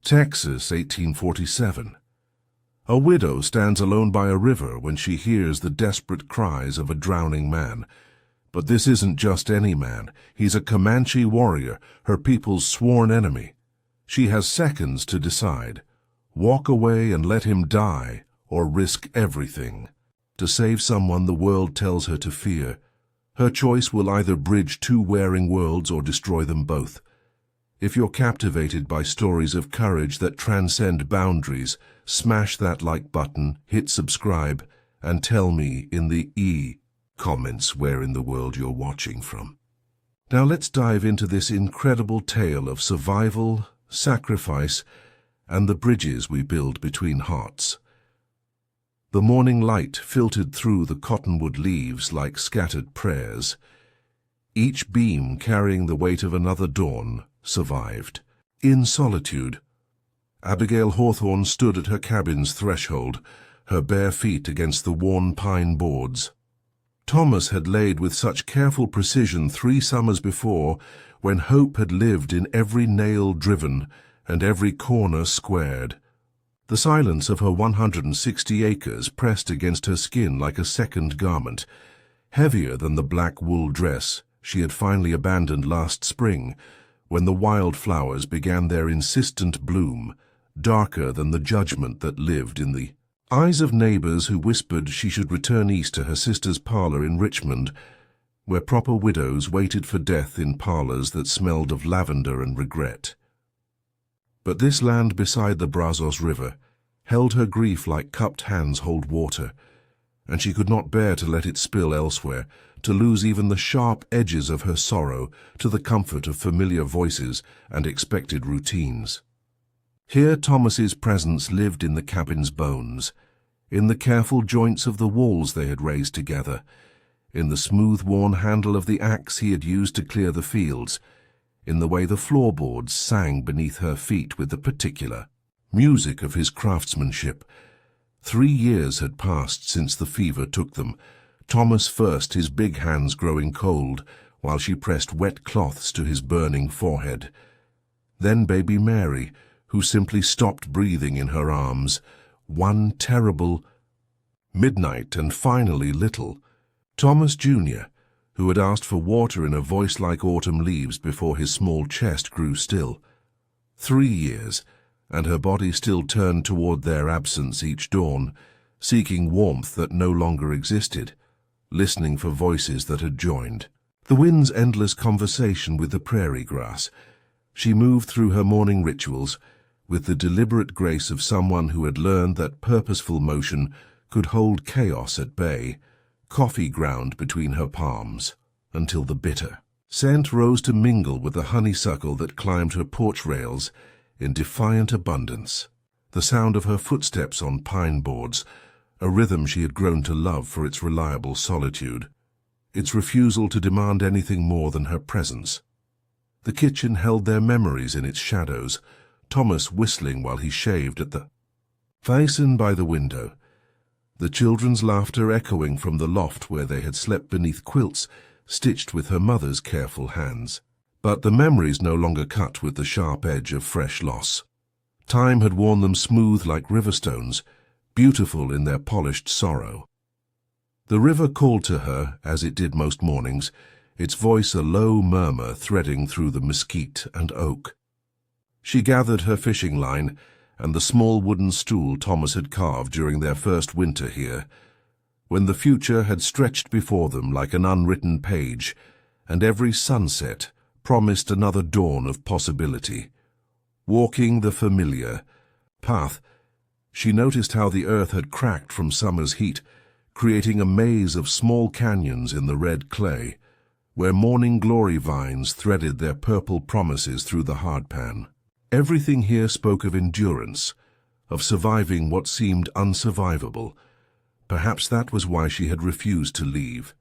Texas, 1847. A widow stands alone by a river when she hears the desperate cries of a drowning man. But this isn't just any man. He's a Comanche warrior, her people's sworn enemy. She has seconds to decide. Walk away and let him die, or risk everything. To save someone the world tells her to fear. Her choice will either bridge two warring worlds or destroy them both. If you're captivated by stories of courage that transcend boundaries, smash that like button, hit subscribe, and tell me in the comments where in the world you're watching from. Now let's dive into this incredible tale of survival, sacrifice, and the bridges we build between hearts. The morning light filtered through the cottonwood leaves like scattered prayers. Each beam carrying the weight of another dawn survived. In solitude, Abigail Hawthorne stood at her cabin's threshold, her bare feet against the worn pine boards. Thomas had laid with such careful precision 3 summers before, when hope had lived in every nail driven and every corner squared. The silence of her 160 acres pressed against her skin like a second garment, heavier than the black wool dress she had finally abandoned last spring, when the wildflowers began their insistent bloom, darker than the judgment that lived in the eyes of neighbors who whispered she should return east to her sister's parlor in Richmond, where proper widows waited for death in parlors that smelled of lavender and regret. But this land beside the Brazos River held her grief like cupped hands hold water, and she could not bear to let it spill elsewhere, to lose even the sharp edges of her sorrow to the comfort of familiar voices and expected routines. Here Thomas's presence lived in the cabin's bones, in the careful joints of the walls they had raised together, in the smooth-worn handle of the axe he had used to clear the fields, in the way the floorboards sang beneath her feet with the particular music of his craftsmanship. 3 years had passed since the fever took them, Thomas first, his big hands growing cold, while she pressed wet cloths to his burning forehead. Then baby Mary, who simply stopped breathing in her arms. One terrible midnight, and finally little Thomas Jr., who had asked for water in a voice like autumn leaves before his small chest grew still. 3 years, and her body still turned toward their absence each dawn, seeking warmth that no longer existed, listening for voices that had joined. The wind's endless conversation with the prairie grass. She moved through her morning rituals with the deliberate grace of someone who had learned that purposeful motion could hold chaos at bay, coffee ground between her palms, until the bitter scent rose to mingle with the honeysuckle that climbed her porch rails in defiant abundance. The sound of her footsteps on pine boards, a rhythm she had grown to love for its reliable solitude, its refusal to demand anything more than her presence. The kitchen held their memories in its shadows, Thomas whistling while he shaved at the basin by the window, the children's laughter echoing from the loft where they had slept beneath quilts stitched with her mother's careful hands. But the memories no longer cut with the sharp edge of fresh loss. Time had worn them smooth like river stones, beautiful in their polished sorrow. The river called to her, as it did most mornings, its voice a low murmur threading through the mesquite and oak. She gathered her fishing line and the small wooden stool Thomas had carved during their first winter here, when the future had stretched before them like an unwritten page, and every sunset promised another dawn of possibility. Walking the familiar path, she noticed how the earth had cracked from summer's heat, creating a maze of small canyons in the red clay, where morning glory vines threaded their purple promises through the hardpan. Everything here spoke of endurance, of surviving what seemed unsurvivable. Perhaps that was why she had refused to leave.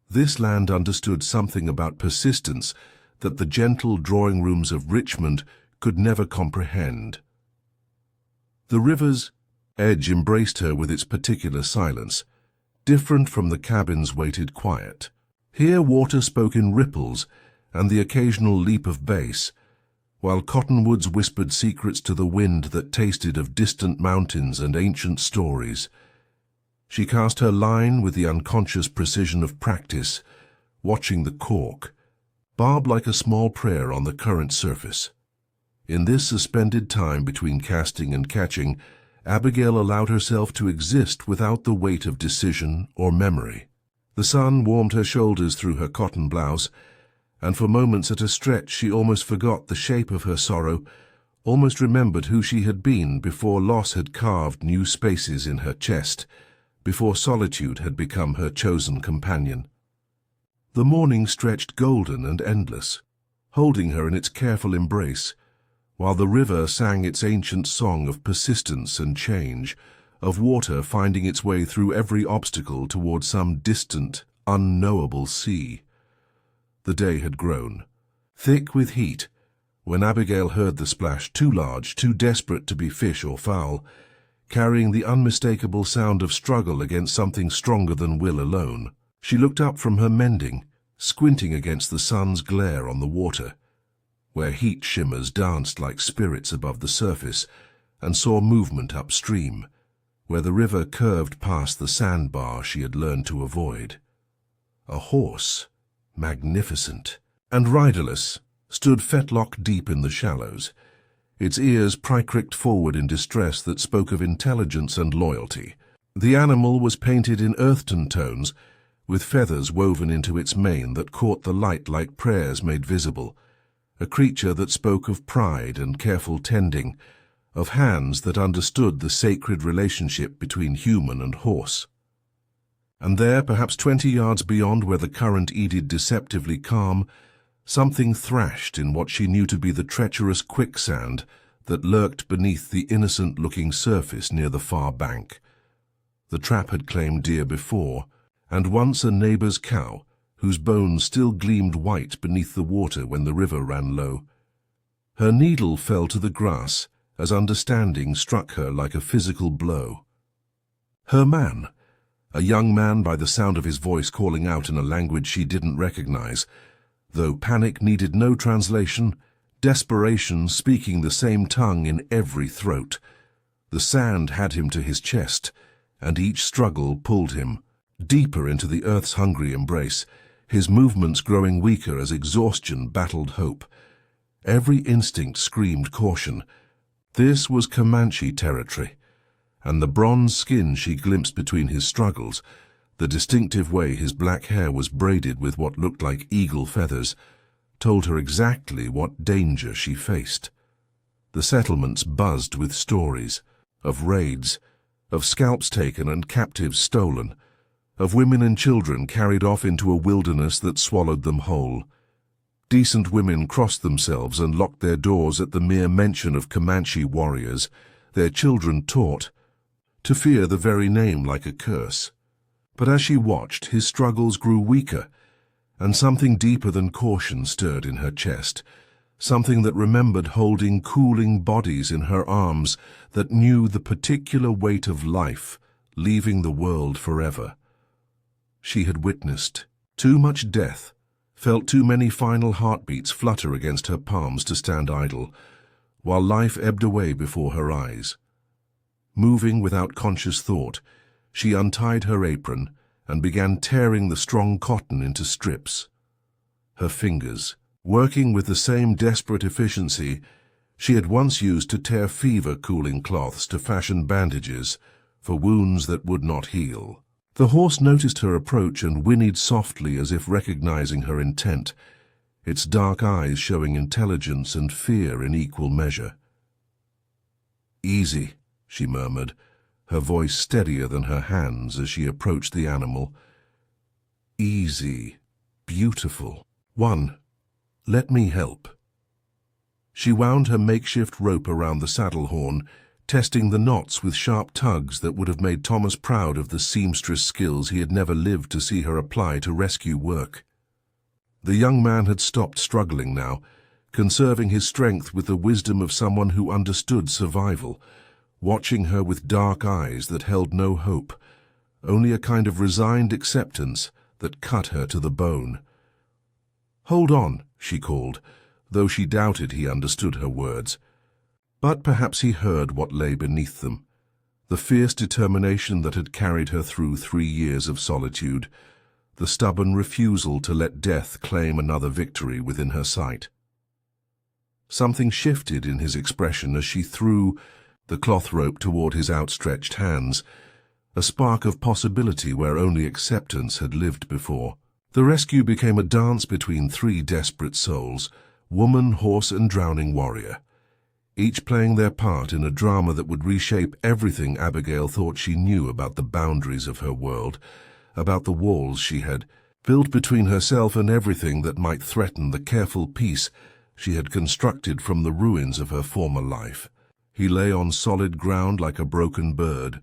This land understood something about persistence that the gentle drawing rooms of Richmond could never comprehend. The river's edge embraced her with its particular silence, different from the cabin's weighted quiet. Here water spoke in ripples and the occasional leap of bass, while cottonwoods whispered secrets to the wind that tasted of distant mountains and ancient stories. She cast her line with the unconscious precision of practice, watching the cork bob like a small prayer on the current surface. In this suspended time between casting and catching, Abigail allowed herself to exist without the weight of decision or memory. The sun warmed her shoulders through her cotton blouse, and for moments at a stretch she almost forgot the shape of her sorrow, almost remembered who she had been before loss had carved new spaces in her chest, before solitude had become her chosen companion. The morning stretched golden and endless, holding her in its careful embrace, while the river sang its ancient song of persistence and change, of water finding its way through every obstacle toward some distant, unknowable sea. The day had grown, thick with heat, when Abigail heard the splash, too large, too desperate to be fish or fowl, carrying the unmistakable sound of struggle against something stronger than will alone. She looked up from her mending, squinting against the sun's glare on the water, where heat shimmers danced like spirits above the surface, and saw movement upstream, where the river curved past the sandbar she had learned to avoid. A horse, magnificent and riderless, stood fetlock deep in the shallows, its ears pricked forward in distress that spoke of intelligence and loyalty. The animal was painted in earthen tones, with feathers woven into its mane that caught the light like prayers made visible, a creature that spoke of pride and careful tending, of hands that understood the sacred relationship between human and horse. And there, perhaps 20 yards beyond where the current eddied deceptively calm, something thrashed in what she knew to be the treacherous quicksand that lurked beneath the innocent-looking surface near the far bank. The trap had claimed deer before, and once a neighbor's cow, whose bones still gleamed white beneath the water when the river ran low. Her needle fell to the grass as understanding struck her like a physical blow. Her man, a young man by the sound of his voice calling out in a language she didn't recognize, though panic needed no translation, desperation speaking the same tongue in every throat. The sand had him to his chest, and each struggle pulled him deeper into the earth's hungry embrace, his movements growing weaker as exhaustion battled hope. Every instinct screamed caution. This was Comanche territory, and the bronze skin she glimpsed between his struggles, the distinctive way his black hair was braided with what looked like eagle feathers, told her exactly what danger she faced. The settlements buzzed with stories, of raids, of scalps taken and captives stolen, of women and children carried off into a wilderness that swallowed them whole. Decent women crossed themselves and locked their doors at the mere mention of Comanche warriors, their children taught to fear the very name like a curse. But as she watched, his struggles grew weaker, and something deeper than caution stirred in her chest, something that remembered holding cooling bodies in her arms, that knew the particular weight of life, leaving the world forever. She had witnessed too much death, felt too many final heartbeats flutter against her palms to stand idle, while life ebbed away before her eyes. Moving without conscious thought, she untied her apron and began tearing the strong cotton into strips. Her fingers, working with the same desperate efficiency she had once used to tear fever-cooling cloths to fashion bandages for wounds that would not heal. The horse noticed her approach and whinnied softly as if recognizing her intent, its dark eyes showing intelligence and fear in equal measure. "Easy," she murmured, her voice steadier than her hands as she approached the animal. "Easy, beautiful. One, let me help." She wound her makeshift rope around the saddle horn, testing the knots with sharp tugs that would have made Thomas proud of the seamstress skills he had never lived to see her apply to rescue work. The young man had stopped struggling now, conserving his strength with the wisdom of someone who understood survival, watching her with dark eyes that held no hope, only a kind of resigned acceptance that cut her to the bone. "Hold on," she called, though she doubted he understood her words. But perhaps he heard what lay beneath them, the fierce determination that had carried her through 3 years of solitude, the stubborn refusal to let death claim another victory within her sight. Something shifted in his expression as she threw the cloth rope toward his outstretched hands, a spark of possibility where only acceptance had lived before. The rescue became a dance between 3 desperate souls, woman, horse, and drowning warrior, each playing their part in a drama that would reshape everything Abigail thought she knew about the boundaries of her world, about the walls she had built between herself and everything that might threaten the careful peace she had constructed from the ruins of her former life. He lay on solid ground like a broken bird,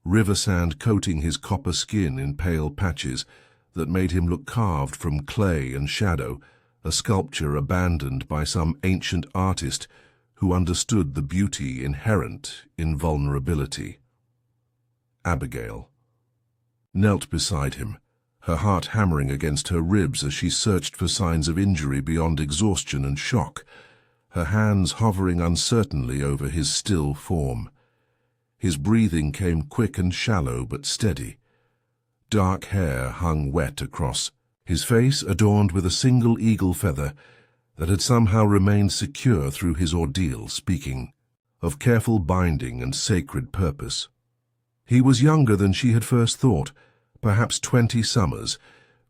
river sand coating his copper skin in pale patches that made him look carved from clay and shadow, a sculpture abandoned by some ancient artist who understood the beauty inherent in vulnerability. Abigail knelt beside him, her heart hammering against her ribs as she searched for signs of injury beyond exhaustion and shock, her hands hovering uncertainly over his still form. His breathing came quick and shallow but steady. Dark hair hung wet across his face, adorned with a single eagle feather that had somehow remained secure through his ordeal, speaking of careful binding and sacred purpose. He was younger than she had first thought, perhaps 20 summers,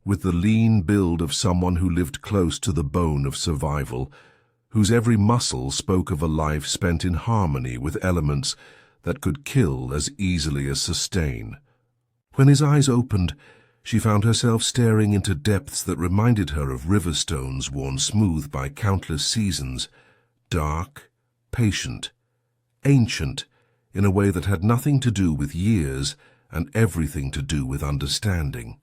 with the lean build of someone who lived close to the bone of survival, whose every muscle spoke of a life spent in harmony with elements that could kill as easily as sustain. When his eyes opened, she found herself staring into depths that reminded her of river stones worn smooth by countless seasons, dark, patient, ancient, in a way that had nothing to do with years and everything to do with understanding.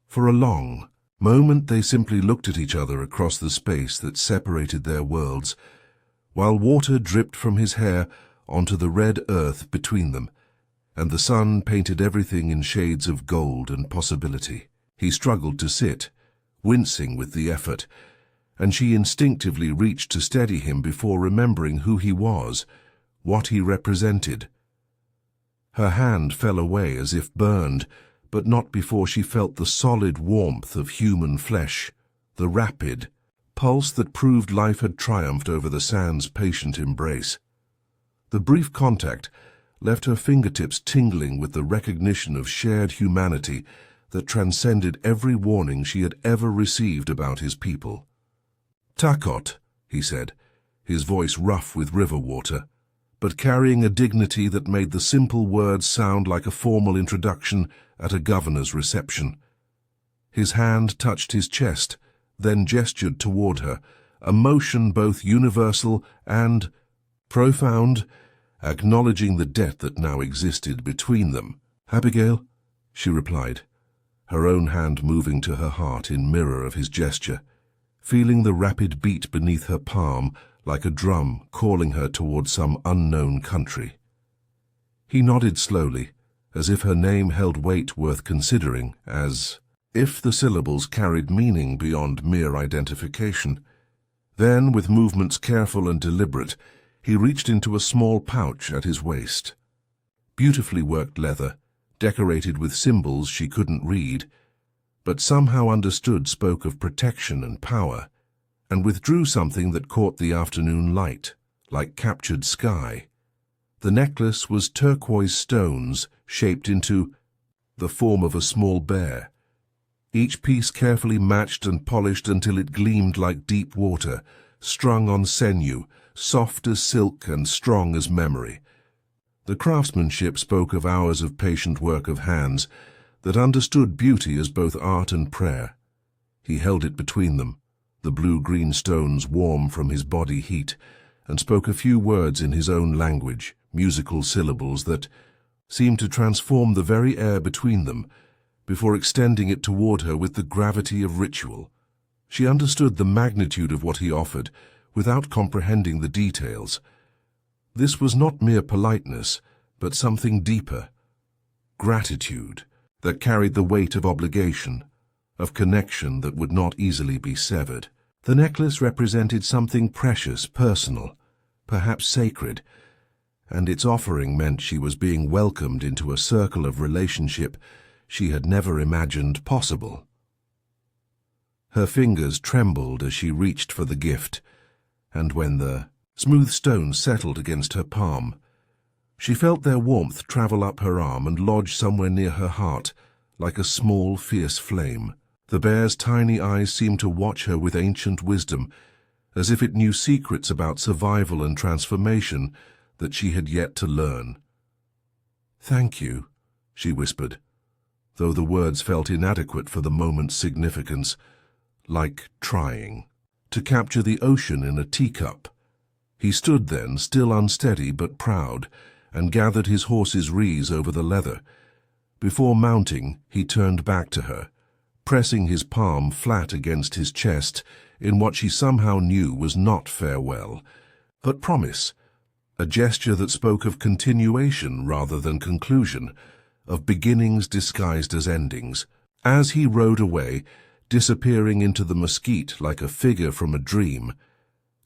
For a long moment they simply looked at each other across the space that separated their worlds, while water dripped from his hair onto the red earth between them, and the sun painted everything in shades of gold and possibility. He struggled to sit, wincing with the effort, and she instinctively reached to steady him before remembering who he was, what he represented. Her hand fell away as if burned, but not before she felt the solid warmth of human flesh, the rapid pulse that proved life had triumphed over the sand's patient embrace. The brief contact left her fingertips tingling with the recognition of shared humanity that transcended every warning she had ever received about his people. "Takot," he said, his voice rough with river water, but carrying a dignity that made the simple words sound like a formal introduction at a governor's reception. His hand touched his chest, then gestured toward her, a motion both universal and profound, acknowledging the debt that now existed between them. "Abigail," she replied, her own hand moving to her heart in mirror of his gesture, feeling the rapid beat beneath her palm like a drum calling her toward some unknown country. He nodded slowly, as if her name held weight worth considering, as if the syllables carried meaning beyond mere identification. Then, with movements careful and deliberate, he reached into a small pouch at his waist. Beautifully worked leather, decorated with symbols she couldn't read, but somehow understood spoke of protection and power, and withdrew something that caught the afternoon light, like captured sky. The necklace was turquoise stones shaped into the form of a small bear, each piece carefully matched and polished until it gleamed like deep water, strung on sinew, soft as silk and strong as memory. The craftsmanship spoke of hours of patient work of hands that understood beauty as both art and prayer. He held it between them, the blue-green stones warm from his body heat, and spoke a few words in his own language, musical syllables that seemed to transform the very air between them, before extending it toward her with the gravity of ritual. She understood the magnitude of what he offered, without comprehending the details. This was not mere politeness, but something deeper, gratitude, that carried the weight of obligation, of connection that would not easily be severed. The necklace represented something precious, personal, perhaps sacred, and its offering meant she was being welcomed into a circle of relationship she had never imagined possible. Her fingers trembled as she reached for the gift, and when the smooth stones settled against her palm, she felt their warmth travel up her arm and lodge somewhere near her heart, like a small, fierce flame. The bear's tiny eyes seemed to watch her with ancient wisdom, as if it knew secrets about survival and transformation that she had yet to learn. "Thank you," she whispered, though the words felt inadequate for the moment's significance, like trying to capture the ocean in a teacup. He stood then, still unsteady but proud, and gathered his horse's rees over the leather. Before mounting, he turned back to her, pressing his palm flat against his chest in what she somehow knew was not farewell, but promise, a gesture that spoke of continuation rather than conclusion, of beginnings disguised as endings. As he rode away, disappearing into the mesquite like a figure from a dream,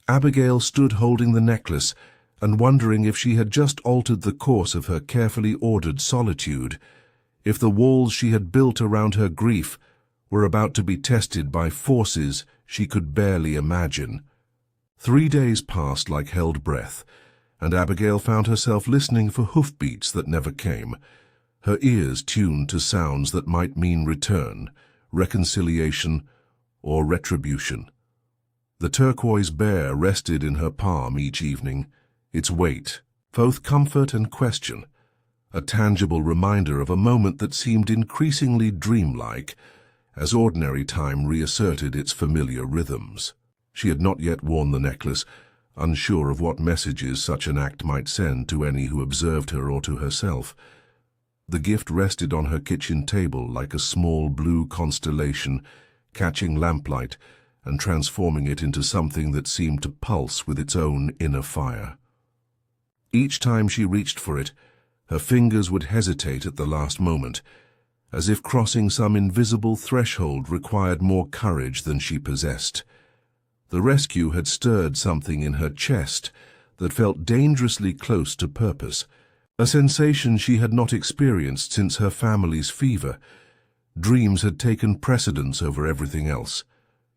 Abigail stood holding the necklace and wondering if she had just altered the course of her carefully ordered solitude, if the walls she had built around her grief were about to be tested by forces she could barely imagine. 3 days passed like held breath, and Abigail found herself listening for hoofbeats that never came, her ears tuned to sounds that might mean return, reconciliation, or retribution. The turquoise bear rested in her palm each evening, its weight, both comfort and question, a tangible reminder of a moment that seemed increasingly dreamlike as ordinary time reasserted its familiar rhythms. She had not yet worn the necklace, unsure of what messages such an act might send to any who observed her or to herself. The gift rested on her kitchen table like a small blue constellation, catching lamplight and transforming it into something that seemed to pulse with its own inner fire. Each time she reached for it, her fingers would hesitate at the last moment, as if crossing some invisible threshold required more courage than she possessed. The rescue had stirred something in her chest that felt dangerously close to purpose, a sensation she had not experienced since her family's fever. Dreams had taken precedence over everything else.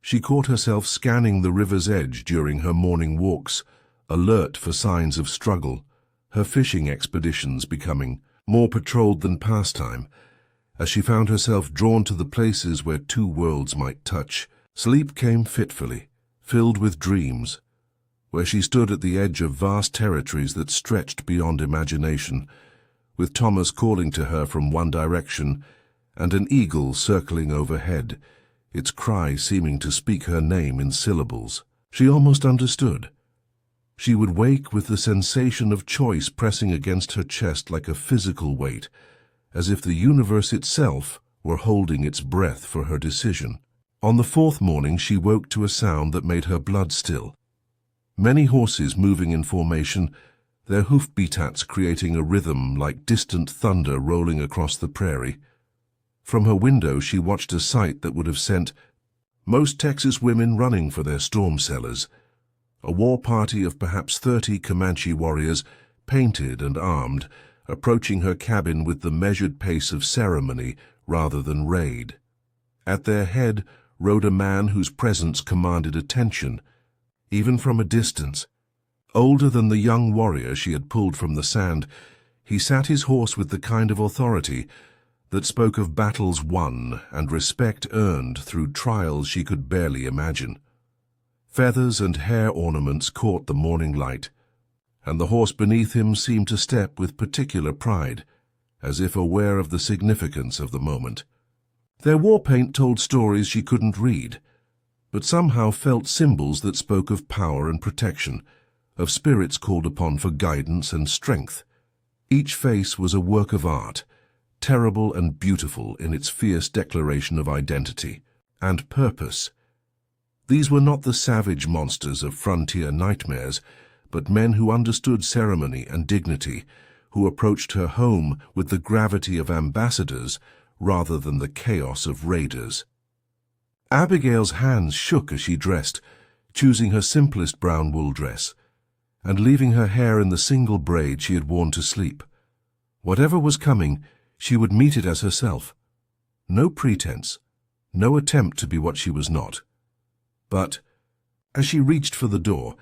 She caught herself scanning the river's edge during her morning walks, alert for signs of struggle, her fishing expeditions becoming more patrolled than pastime, as she found herself drawn to the places where two worlds might touch. Sleep came fitfully, filled with dreams, where she stood at the edge of vast territories that stretched beyond imagination, with Thomas calling to her from one direction and an eagle circling overhead, its cry seeming to speak her name in syllables. She almost understood. She would wake with the sensation of choice pressing against her chest like a physical weight, as if the universe itself were holding its breath for her decision. On the 4th morning she woke to a sound that made her blood still. Many horses moving in formation, their hoof-beats creating a rhythm like distant thunder rolling across the prairie. From her window she watched a sight that would have sent most Texas women running for their storm cellars. A war party of perhaps 30 Comanche warriors, painted and armed, approaching her cabin with the measured pace of ceremony rather than raid. At their head rode a man whose presence commanded attention, even from a distance. Older than the young warrior she had pulled from the sand, he sat his horse with the kind of authority that spoke of battles won and respect earned through trials she could barely imagine. Feathers and hair ornaments caught the morning light, and the horse beneath him seemed to step with particular pride, as if aware of the significance of the moment. Their war paint told stories she couldn't read, but somehow felt symbols that spoke of power and protection, of spirits called upon for guidance and strength. Each face was a work of art, terrible and beautiful in its fierce declaration of identity and purpose. These were not the savage monsters of frontier nightmares, but men who understood ceremony and dignity, who approached her home with the gravity of ambassadors rather than the chaos of raiders. Abigail's hands shook as she dressed, choosing her simplest brown wool dress, and leaving her hair in the single braid she had worn to sleep. Whatever was coming, she would meet it as herself. No pretense, no attempt to be what she was not. But, as she reached for the door,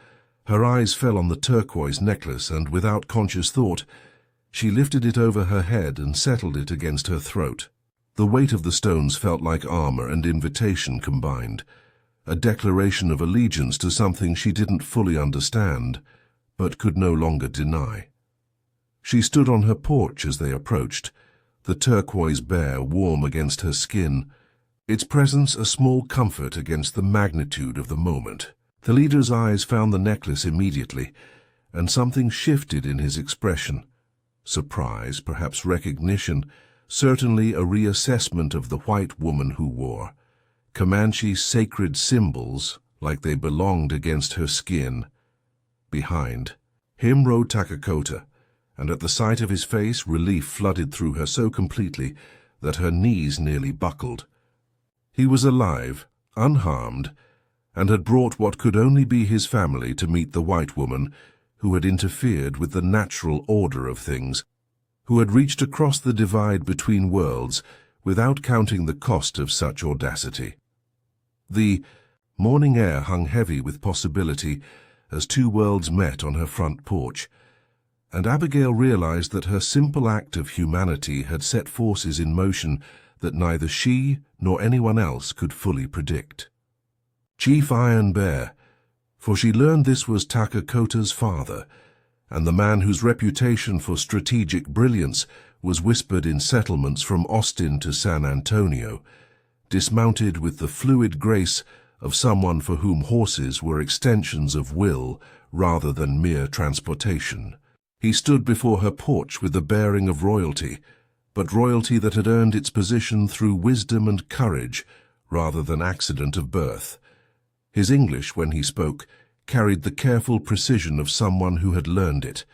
her eyes fell on the turquoise necklace, and without conscious thought, she lifted it over her head and settled it against her throat. The weight of the stones felt like armor and invitation combined, a declaration of allegiance to something she didn't fully understand, but could no longer deny. She stood on her porch as they approached, the turquoise bear warm against her skin, its presence a small comfort against the magnitude of the moment. The leader's eyes found the necklace immediately, and something shifted in his expression. Surprise, perhaps recognition, certainly a reassessment of the white woman who wore Comanche sacred symbols like they belonged against her skin. Behind him rode Takakota, and at the sight of his face relief flooded through her so completely that her knees nearly buckled. He was alive, unharmed, and had brought what could only be his family to meet the white woman who had interfered with the natural order of things, who had reached across the divide between worlds without counting the cost of such audacity. The morning air hung heavy with possibility as two worlds met on her front porch, and Abigail realized that her simple act of humanity had set forces in motion that neither she nor anyone else could fully predict. Chief Iron Bear, for she learned this was Takakota's father, and the man whose reputation for strategic brilliance was whispered in settlements from Austin to San Antonio, dismounted with the fluid grace of someone for whom horses were extensions of will rather than mere transportation. He stood before her porch with the bearing of royalty, but royalty that had earned its position through wisdom and courage rather than accident of birth. His English, when he spoke, carried the careful precision of someone who had learned it,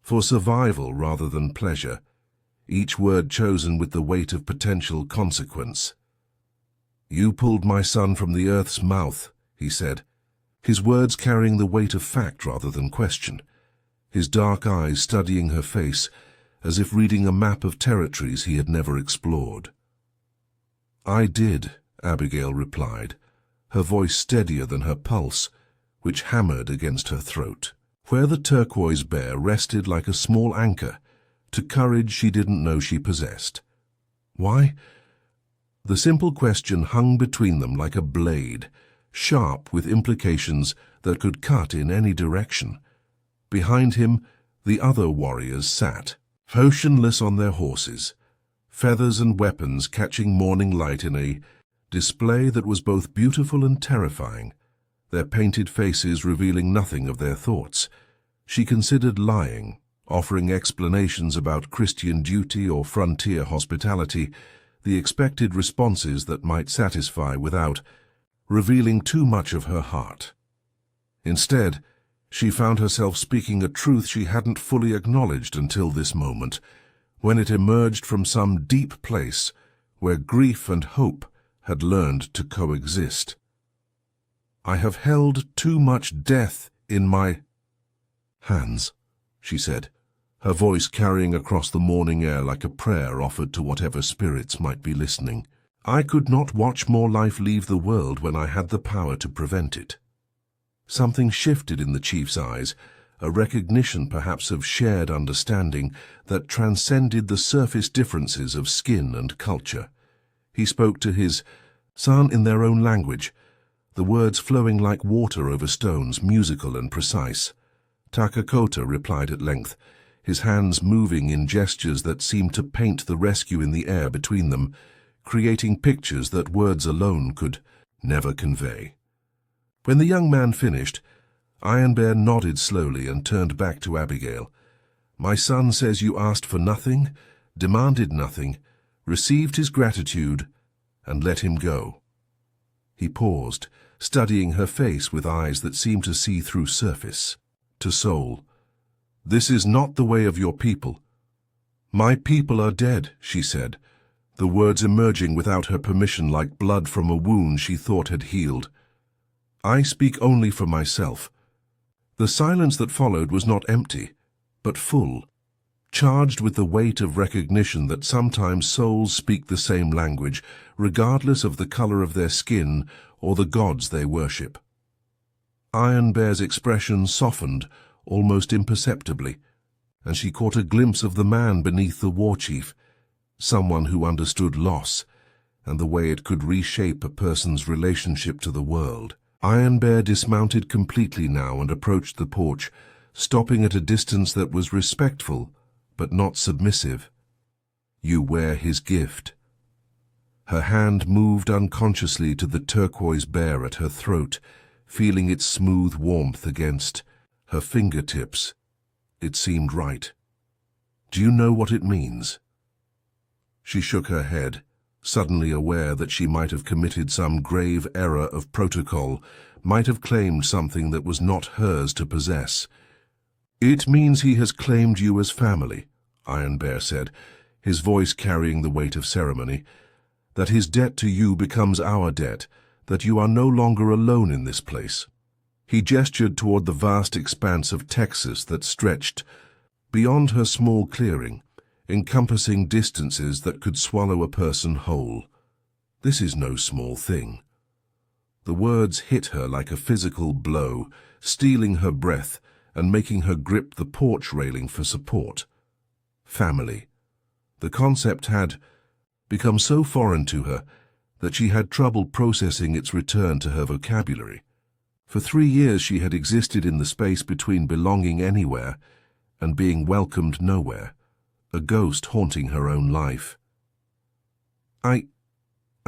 for survival rather than pleasure, each word chosen with the weight of potential consequence. "You pulled my son from the earth's mouth," he said, his words carrying the weight of fact rather than question, his dark eyes studying her face as if reading a map of territories he had never explored. "I did," Abigail replied, her voice steadier than her pulse, which hammered against her throat, where the turquoise bear rested like a small anchor to courage she didn't know she possessed. Why? The simple question hung between them like a blade, sharp with implications that could cut in any direction. Behind him, the other warriors sat, motionless on their horses, feathers and weapons catching morning light in a display that was both beautiful and terrifying, their painted faces revealing nothing of their thoughts. She considered lying, offering explanations about Christian duty or frontier hospitality, the expected responses that might satisfy without revealing too much of her heart. Instead, she found herself speaking a truth she hadn't fully acknowledged until this moment, when it emerged from some deep place where grief and hope had learned to coexist. "I have held too much death in my hands," she said, her voice carrying across the morning air like a prayer offered to whatever spirits might be listening. "I could not watch more life leave the world when I had the power to prevent it." Something shifted in the chief's eyes, a recognition perhaps of shared understanding that transcended the surface differences of skin and culture. He spoke to his son in their own language, the words flowing like water over stones, musical and precise. Takakota replied at length, his hands moving in gestures that seemed to paint the rescue in the air between them, creating pictures that words alone could never convey. When the young man finished, Iron Bear nodded slowly and turned back to Abigail. "My son says you asked for nothing, demanded nothing, received his gratitude, and let him go." He paused, studying her face with eyes that seemed to see through surface to soul. "This is not the way of your people." "My people are dead," she said, the words emerging without her permission like blood from a wound she thought had healed. "I speak only for myself." The silence that followed was not empty, but full, charged with the weight of recognition that sometimes souls speak the same language, regardless of the color of their skin or the gods they worship. Iron Bear's expression softened almost imperceptibly, and she caught a glimpse of the man beneath the war chief, someone who understood loss and the way it could reshape a person's relationship to the world. Iron Bear dismounted completely now and approached the porch, stopping at a distance that was respectful but not submissive. "You wear his gift." Her hand moved unconsciously to the turquoise bear at her throat, feeling its smooth warmth against her fingertips. It seemed right. "Do you know what it means?" She shook her head, suddenly aware that she might have committed some grave error of protocol, might have claimed something that was not hers to possess. "It means he has claimed you as family," Iron Bear said, his voice carrying the weight of ceremony, "that his debt to you becomes our debt, that you are no longer alone in this place." He gestured toward the vast expanse of Texas that stretched beyond her small clearing, encompassing distances that could swallow a person whole. "This is no small thing." The words hit her like a physical blow, stealing her breath and making her grip the porch railing for support. Family. The concept had become so foreign to her that she had trouble processing its return to her vocabulary. For 3 years she had existed in the space between belonging anywhere and being welcomed nowhere, a ghost haunting her own life. I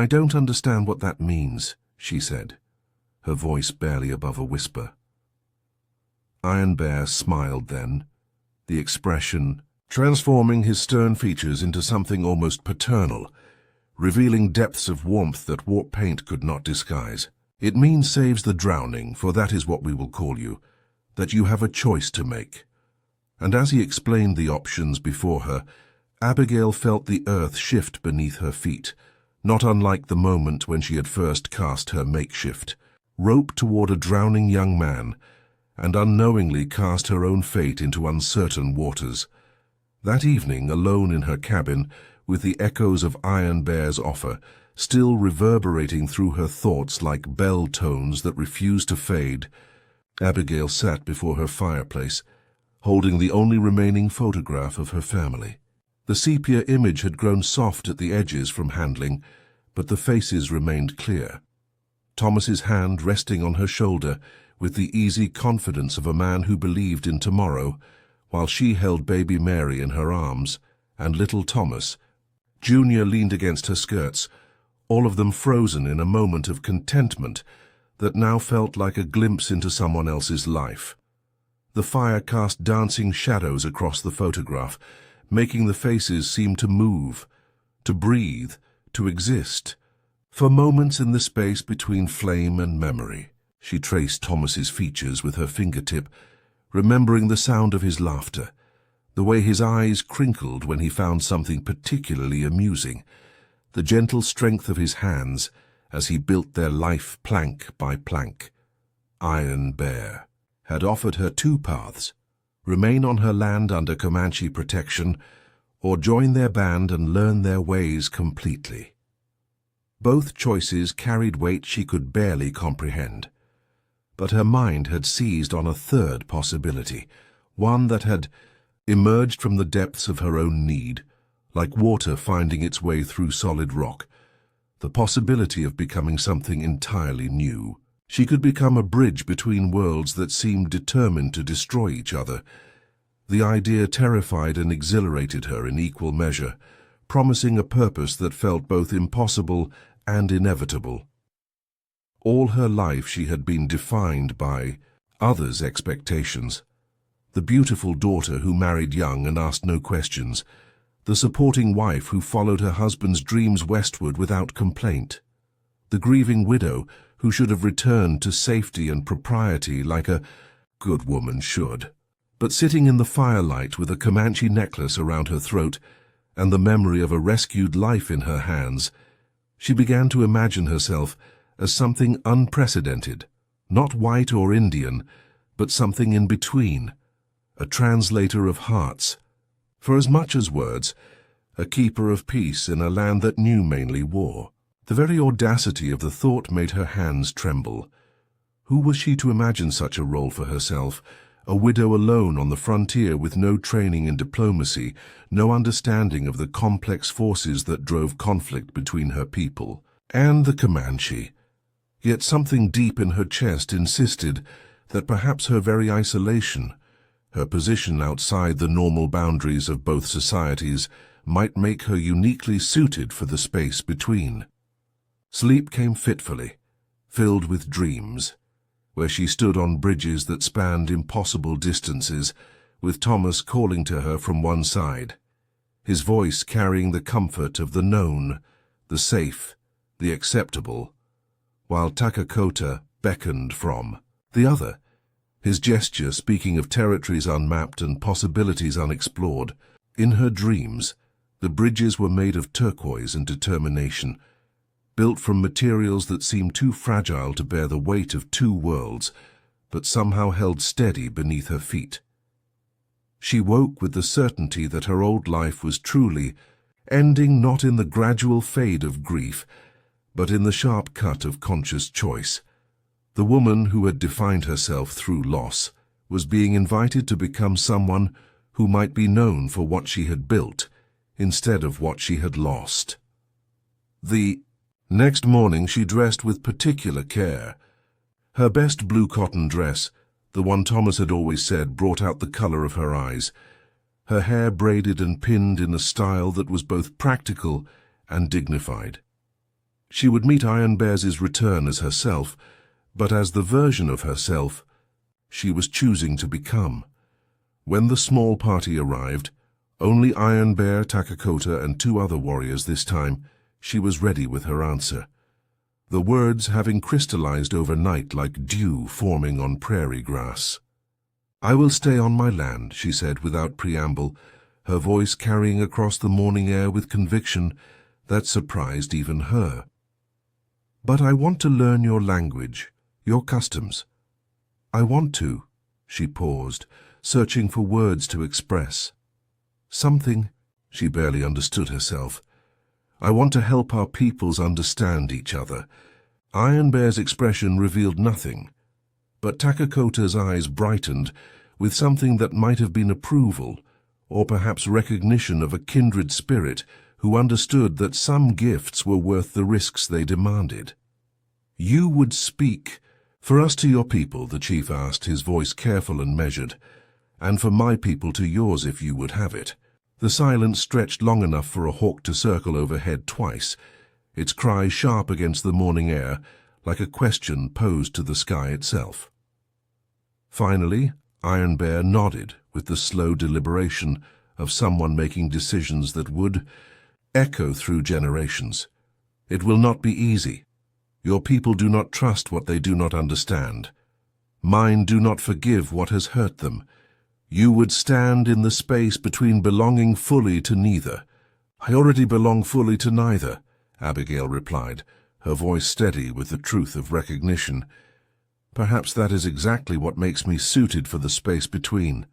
don't understand what that means," she said, her voice barely above a whisper. Iron Bear smiled then, the expression transforming his stern features into something almost paternal, revealing depths of warmth that warp paint could not disguise. "It means saves the drowning, for that is what we will call you, that you have a choice to make." And as he explained the options before her, Abigail felt the earth shift beneath her feet, not unlike the moment when she had first cast her makeshift rope toward a drowning young man, and unknowingly cast her own fate into uncertain waters. That evening, alone in her cabin, with the echoes of Iron Bear's offer still reverberating through her thoughts like bell tones that refused to fade, Abigail sat before her fireplace, holding the only remaining photograph of her family. The sepia image had grown soft at the edges from handling, but the faces remained clear. Thomas's hand resting on her shoulder with the easy confidence of a man who believed in tomorrow, while she held baby Mary in her arms, and little Thomas, Junior, leaned against her skirts, all of them frozen in a moment of contentment that now felt like a glimpse into someone else's life. The fire cast dancing shadows across the photograph, making the faces seem to move, to breathe, to exist. For moments in the space between flame and memory, she traced Thomas's features with her fingertip, remembering the sound of his laughter, the way his eyes crinkled when he found something particularly amusing, the gentle strength of his hands as he built their life plank by plank. Iron Bear had offered her 2 paths: remain on her land under Comanche protection, or join their band and learn their ways completely. Both choices carried weight she could barely comprehend. But her mind had seized on a third possibility, one that had emerged from the depths of her own need, like water finding its way through solid rock, the possibility of becoming something entirely new. She could become a bridge between worlds that seemed determined to destroy each other. The idea terrified and exhilarated her in equal measure, promising a purpose that felt both impossible and inevitable. All her life she had been defined by others' expectations. The beautiful daughter who married young and asked no questions, the supporting wife who followed her husband's dreams westward without complaint, the grieving widow who should have returned to safety and propriety like a good woman should. But sitting in the firelight with a Comanche necklace around her throat, and the memory of a rescued life in her hands, she began to imagine herself as something unprecedented, not white or Indian, but something in between, a translator of hearts, for as much as words, a keeper of peace in a land that knew mainly war. The very audacity of the thought made her hands tremble. Who was she to imagine such a role for herself, a widow alone on the frontier with no training in diplomacy, no understanding of the complex forces that drove conflict between her people and the Comanche? Yet something deep in her chest insisted that perhaps her very isolation, her position outside the normal boundaries of both societies, might make her uniquely suited for the space between. Sleep came fitfully, filled with dreams, where she stood on bridges that spanned impossible distances, with Thomas calling to her from one side, his voice carrying the comfort of the known, the safe, the acceptable, while Takakota beckoned from the other, his gesture speaking of territories unmapped and possibilities unexplored. In her dreams, the bridges were made of turquoise and determination, built from materials that seemed too fragile to bear the weight of two worlds, but somehow held steady beneath her feet. She woke with the certainty that her old life was truly ending, not in the gradual fade of grief, but in the sharp cut of conscious choice. The woman who had defined herself through loss was being invited to become someone who might be known for what she had built, instead of what she had lost. The next morning she dressed with particular care. Her best blue cotton dress, the one Thomas had always said brought out the color of her eyes, her hair braided and pinned in a style that was both practical and dignified. She would meet Iron Bear's return as herself, but as the version of herself she was choosing to become. When the small party arrived, only Iron Bear, Takakota, and 2 other warriors this time, she was ready with her answer, the words having crystallized overnight like dew forming on prairie grass. "I will stay on my land," she said without preamble, her voice carrying across the morning air with conviction that surprised even her. "But I want to learn your language, your customs. I want to," she paused, searching for words to express. Something, she barely understood herself. "I want to help our peoples understand each other." Iron Bear's expression revealed nothing, but Takakota's eyes brightened with something that might have been approval, or perhaps recognition of a kindred spirit who understood that some gifts were worth the risks they demanded. "You would speak for us to your people," the chief asked, his voice careful and measured, "and for my people to yours if you would have it." The silence stretched long enough for a hawk to circle overhead twice, its cry sharp against the morning air, like a question posed to the sky itself. Finally, Iron Bear nodded with the slow deliberation of someone making decisions that would echo through generations. "It will not be easy. Your people do not trust what they do not understand. Mine do not forgive what has hurt them. You would stand in the space between belonging fully to neither." "I already belong fully to neither," Abigail replied, her voice steady with the truth of recognition. "Perhaps that is exactly what makes me suited for the space between."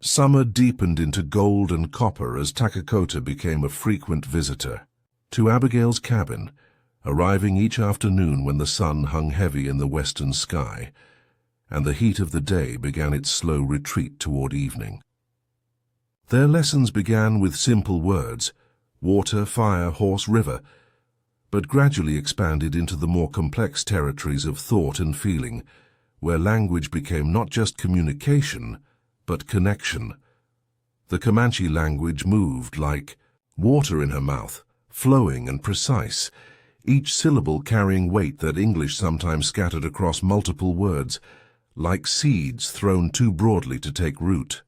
Summer deepened into gold and copper as Takakota became a frequent visitor to Abigail's cabin, arriving each afternoon when the sun hung heavy in the western sky, and the heat of the day began its slow retreat toward evening. Their lessons began with simple words, water, fire, horse, river, but gradually expanded into the more complex territories of thought and feeling, where language became not just communication, but connection. The Comanche language moved like water in her mouth, flowing and precise, each syllable carrying weight that English sometimes scattered across multiple words, like seeds thrown too broadly to take root.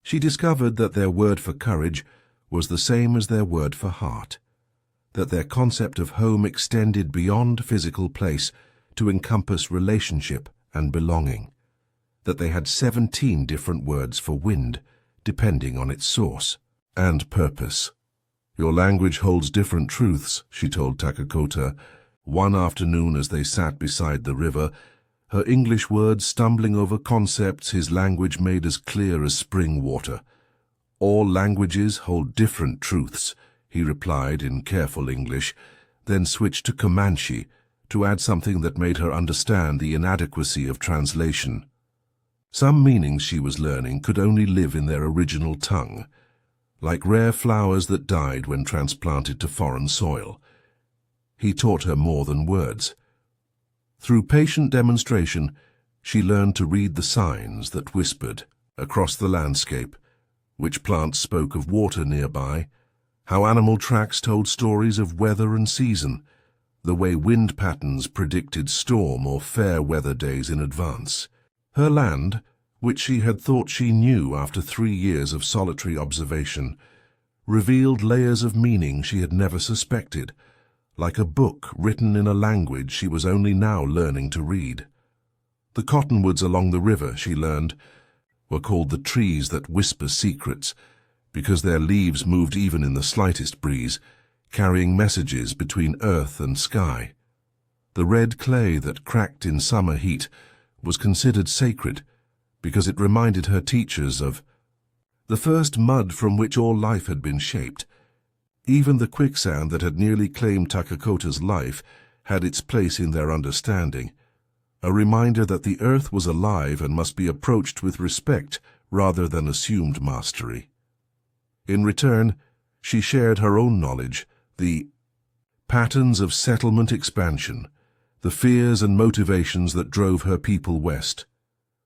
She discovered that their word for courage was the same as their word for heart, that their concept of home extended beyond physical place to encompass relationship and belonging, that they had 17 different words for wind, depending on its source. and purpose. Your language holds different truths, she told Takakota, one afternoon as they sat beside the river, her English words stumbling over concepts his language made as clear as spring water. All languages hold different truths, he replied in careful English, then switched to Comanche to add something that made her understand the inadequacy of translation. Some meanings she was learning could only live in their original tongue, like rare flowers that died when transplanted to foreign soil. He taught her more than words. Through patient demonstration, she learned to read the signs that whispered across the landscape, which plants spoke of water nearby, how animal tracks told stories of weather and season, the way wind patterns predicted storm or fair weather days in advance. Her land, which she had thought she knew after 3 years of solitary observation, revealed layers of meaning she had never suspected, like a book written in a language she was only now learning to read. The cottonwoods along the river, she learned, were called the trees that whisper secrets, because their leaves moved even in the slightest breeze, carrying messages between earth and sky. The red clay that cracked in summer heat was considered sacred, because it reminded her teachers of the first mud from which all life had been shaped. Even the quicksand that had nearly claimed Takakota's life had its place in their understanding, a reminder that the earth was alive and must be approached with respect rather than assumed mastery. In return, she shared her own knowledge, the patterns of settlement expansion, the fears and motivations that drove her people west,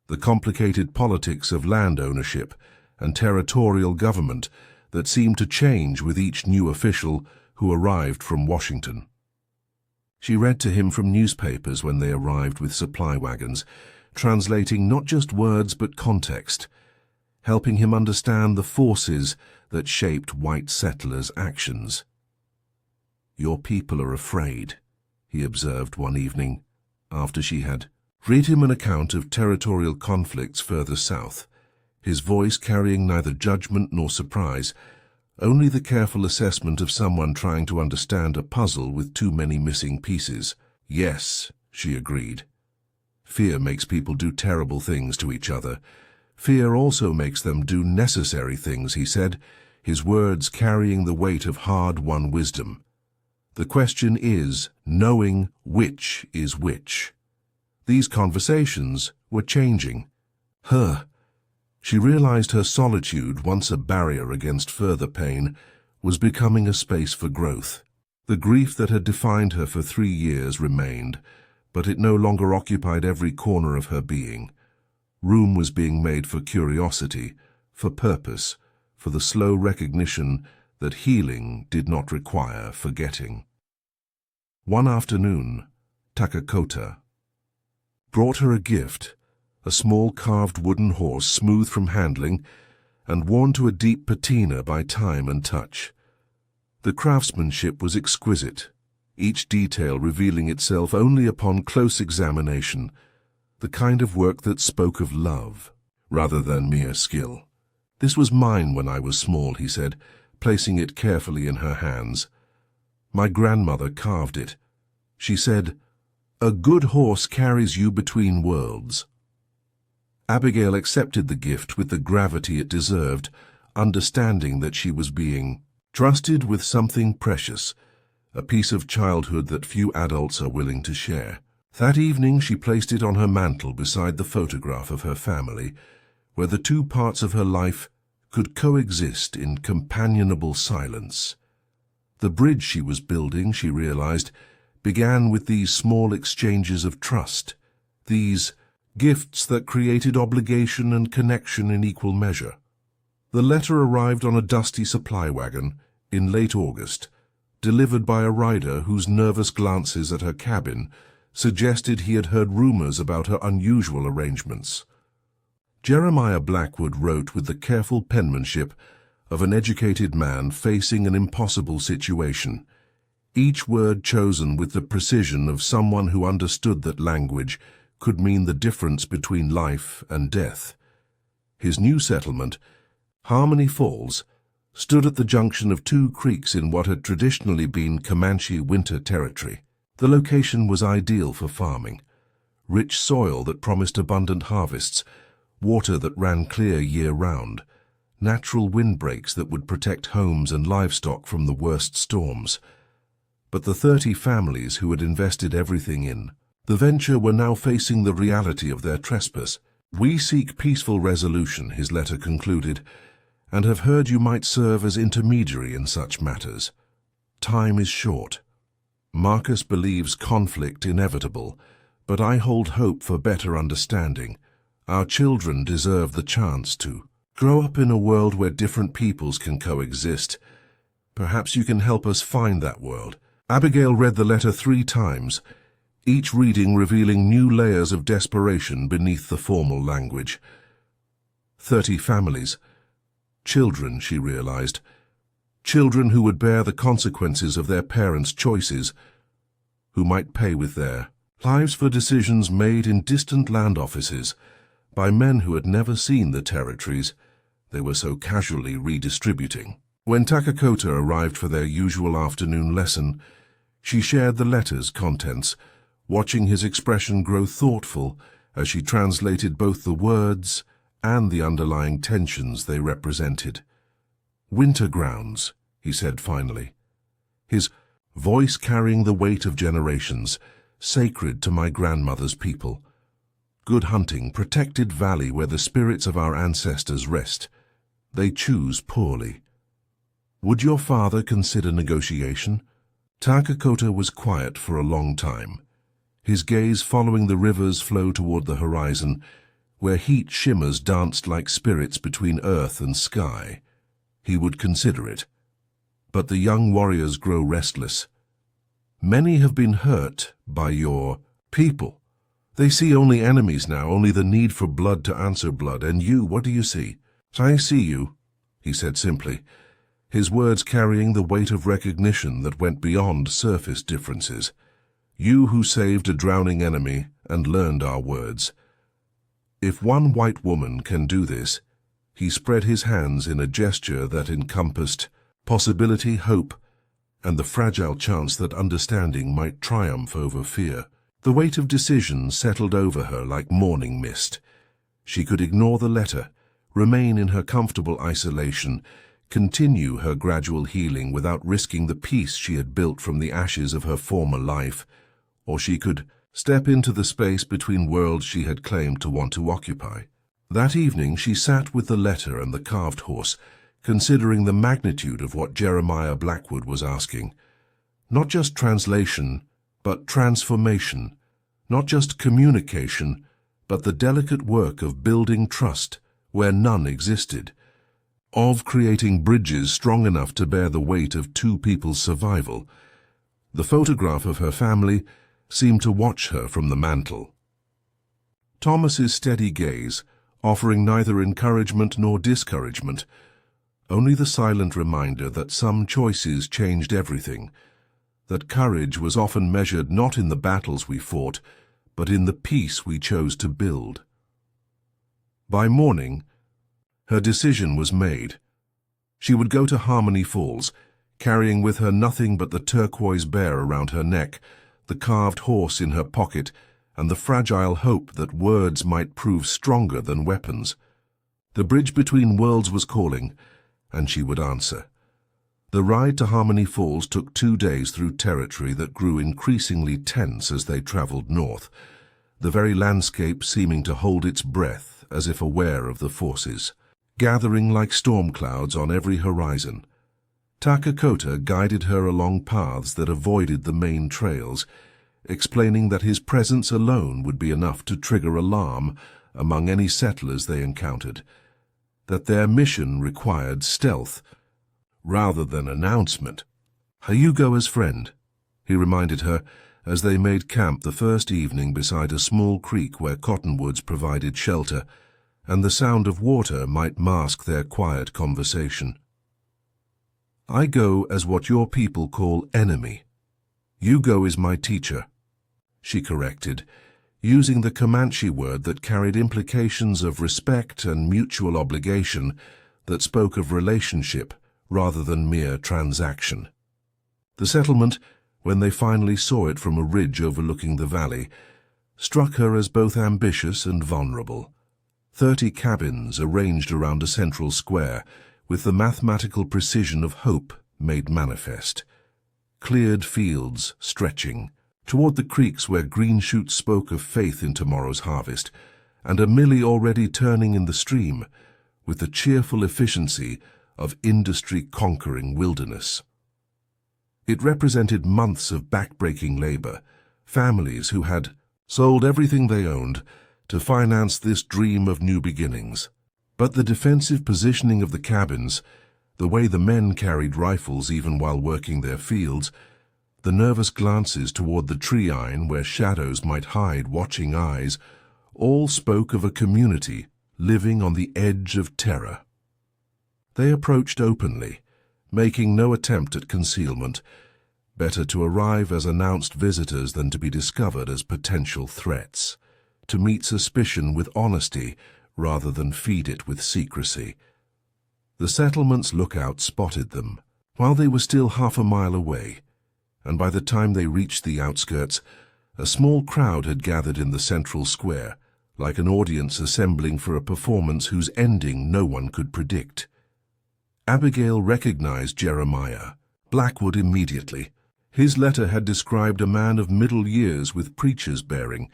the complicated politics of land ownership and territorial government that seemed to change with each new official who arrived from Washington. She read to him from newspapers when they arrived with supply wagons, translating not just words but context, helping him understand the forces that shaped white settlers' actions. "Your people are afraid," he observed one evening, after she had read him an account of territorial conflicts further south, his voice carrying neither judgment nor surprise, only the careful assessment of someone trying to understand a puzzle with too many missing pieces. "Yes," she agreed. "Fear makes people do terrible things to each other. Fear also makes them do necessary things," he said, his words carrying the weight of hard-won wisdom. "The question is knowing which is which." These conversations were changing her. She realized her solitude, once a barrier against further pain, was becoming a space for growth. The grief that had defined her for 3 years remained, but it no longer occupied every corner of her being. Room was being made for curiosity, for purpose, for the slow recognition that healing did not require forgetting. One afternoon, Takakota brought her a gift, a small carved wooden horse smooth from handling and worn to a deep patina by time and touch. The craftsmanship was exquisite, each detail revealing itself only upon close examination, the kind of work that spoke of love rather than mere skill. "This was mine when I was small," he said, placing it carefully in her hands. "My grandmother carved it. She said, 'A good horse carries you between worlds.'" Abigail accepted the gift with the gravity it deserved, understanding that she was being trusted with something precious, a piece of childhood that few adults are willing to share. That evening she placed it on her mantel beside the photograph of her family, where the two parts of her life could coexist in companionable silence. The bridge she was building, she realized, began with these small exchanges of trust, these gifts that created obligation and connection in equal measure. The letter arrived on a dusty supply wagon in late August, delivered by a rider whose nervous glances at her cabin suggested he had heard rumors about her unusual arrangements. Jeremiah Blackwood wrote with the careful penmanship of an educated man facing an impossible situation, each word chosen with the precision of someone who understood that language could mean the difference between life and death. His new settlement, Harmony Falls, stood at the junction of two creeks in what had traditionally been Comanche winter territory. The location was ideal for farming. Rich soil that promised abundant harvests, water that ran clear year-round, natural windbreaks that would protect homes and livestock from the worst storms. But the 30 families who had invested everything in the venture were now facing the reality of their trespass. "We seek peaceful resolution," his letter concluded, "and have heard you might serve as intermediary in such matters. Time is short. Marcus believes conflict inevitable, but I hold hope for better understanding. Our children deserve the chance to grow up in a world where different peoples can coexist. Perhaps you can help us find that world." Abigail read the letter 3 times, each reading revealing new layers of desperation beneath the formal language. 30 families. Children, she realized. Children who would bear the consequences of their parents' choices, who might pay with their lives for decisions made in distant land offices by men who had never seen the territories they were so casually redistributing. When Takakota arrived for their usual afternoon lesson, she shared the letter's contents, watching his expression grow thoughtful as she translated both the words and the underlying tensions they represented. "Winter grounds," he said finally, his voice carrying the weight of generations, "sacred to my grandmother's people. Good hunting, protected valley where the spirits of our ancestors rest. They choose poorly. Would your father consider negotiation?" Takakota was quiet for a long time, his gaze following the river's flow toward the horizon, where heat shimmers danced like spirits between earth and sky. He would consider it. But the young warriors grow restless. "Many have been hurt by your people. They see only enemies now, only the need for blood to answer blood. And you, what do you see?" "I see you," he said simply, his words carrying the weight of recognition that went beyond surface differences. "You who saved a drowning enemy and learned our words. If one white woman can do this," he spread his hands in a gesture that encompassed possibility, hope, and the fragile chance that understanding might triumph over fear. The weight of decision settled over her like morning mist. She could ignore the letter, remain in her comfortable isolation, continue her gradual healing without risking the peace she had built from the ashes of her former life, or she could step into the space between worlds she had claimed to want to occupy. That evening she sat with the letter and the carved horse, considering the magnitude of what Jeremiah Blackwood was asking. Not just translation, but transformation. Not just communication, but the delicate work of building trust where none existed, of creating bridges strong enough to bear the weight of two people's survival. The photograph of her family seemed to watch her from the mantel. Thomas's steady gaze, offering neither encouragement nor discouragement, only the silent reminder that some choices changed everything, that courage was often measured not in the battles we fought, but in the peace we chose to build. By morning, her decision was made. She would go to Harmony Falls, carrying with her nothing but the turquoise bear around her neck, the carved horse in her pocket, and the fragile hope that words might prove stronger than weapons. The bridge between worlds was calling, and she would answer. The ride to Harmony Falls took 2 days through territory that grew increasingly tense as they traveled north, the very landscape seeming to hold its breath as if aware of the forces, gathering like storm clouds on every horizon. Takakota guided her along paths that avoided the main trails, explaining that his presence alone would be enough to trigger alarm among any settlers they encountered, that their mission required stealth rather than announcement. "Hyugo's friend," he reminded her as they made camp the first evening beside a small creek where cottonwoods provided shelter, and the sound of water might mask their quiet conversation. "I go as what your people call enemy. Hyugo is my teacher," she corrected, using the Comanche word that carried implications of respect and mutual obligation, that spoke of relationship rather than mere transaction. The settlement, when they finally saw it from a ridge overlooking the valley, struck her as both ambitious and vulnerable. 30 cabins arranged around a central square, with the mathematical precision of hope made manifest. Cleared fields stretching toward the creeks where green shoots spoke of faith in tomorrow's harvest, and a millie already turning in the stream with the cheerful efficiency of industry-conquering wilderness. It represented months of backbreaking labor, families who had sold everything they owned to finance this dream of new beginnings. But the defensive positioning of the cabins, the way the men carried rifles even while working their fields, the nervous glances toward the tree-line where shadows might hide watching eyes, all spoke of a community living on the edge of terror. They approached openly, making no attempt at concealment. Better to arrive as announced visitors than to be discovered as potential threats, to meet suspicion with honesty rather than feed it with secrecy. The settlement's lookout spotted them while they were still half a mile away, and by the time they reached the outskirts, a small crowd had gathered in the central square, like an audience assembling for a performance whose ending no one could predict. Abigail recognized Jeremiah Blackwood immediately. His letter had described a man of middle years with preacher's bearing,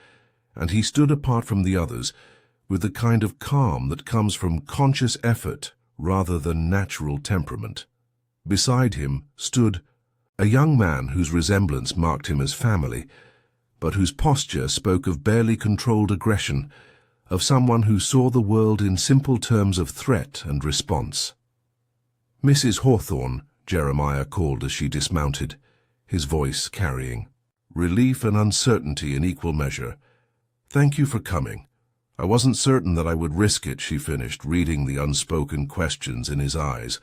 and he stood apart from the others with the kind of calm that comes from conscious effort rather than natural temperament. Beside him stood a young man whose resemblance marked him as family, but whose posture spoke of barely controlled aggression, of someone who saw the world in simple terms of threat and response. "Mrs. Hawthorne," Jeremiah called as she dismounted, his voice carrying relief and uncertainty in equal measure. "Thank you for coming. I wasn't certain that I would risk it," she finished, reading the unspoken questions in his eyes,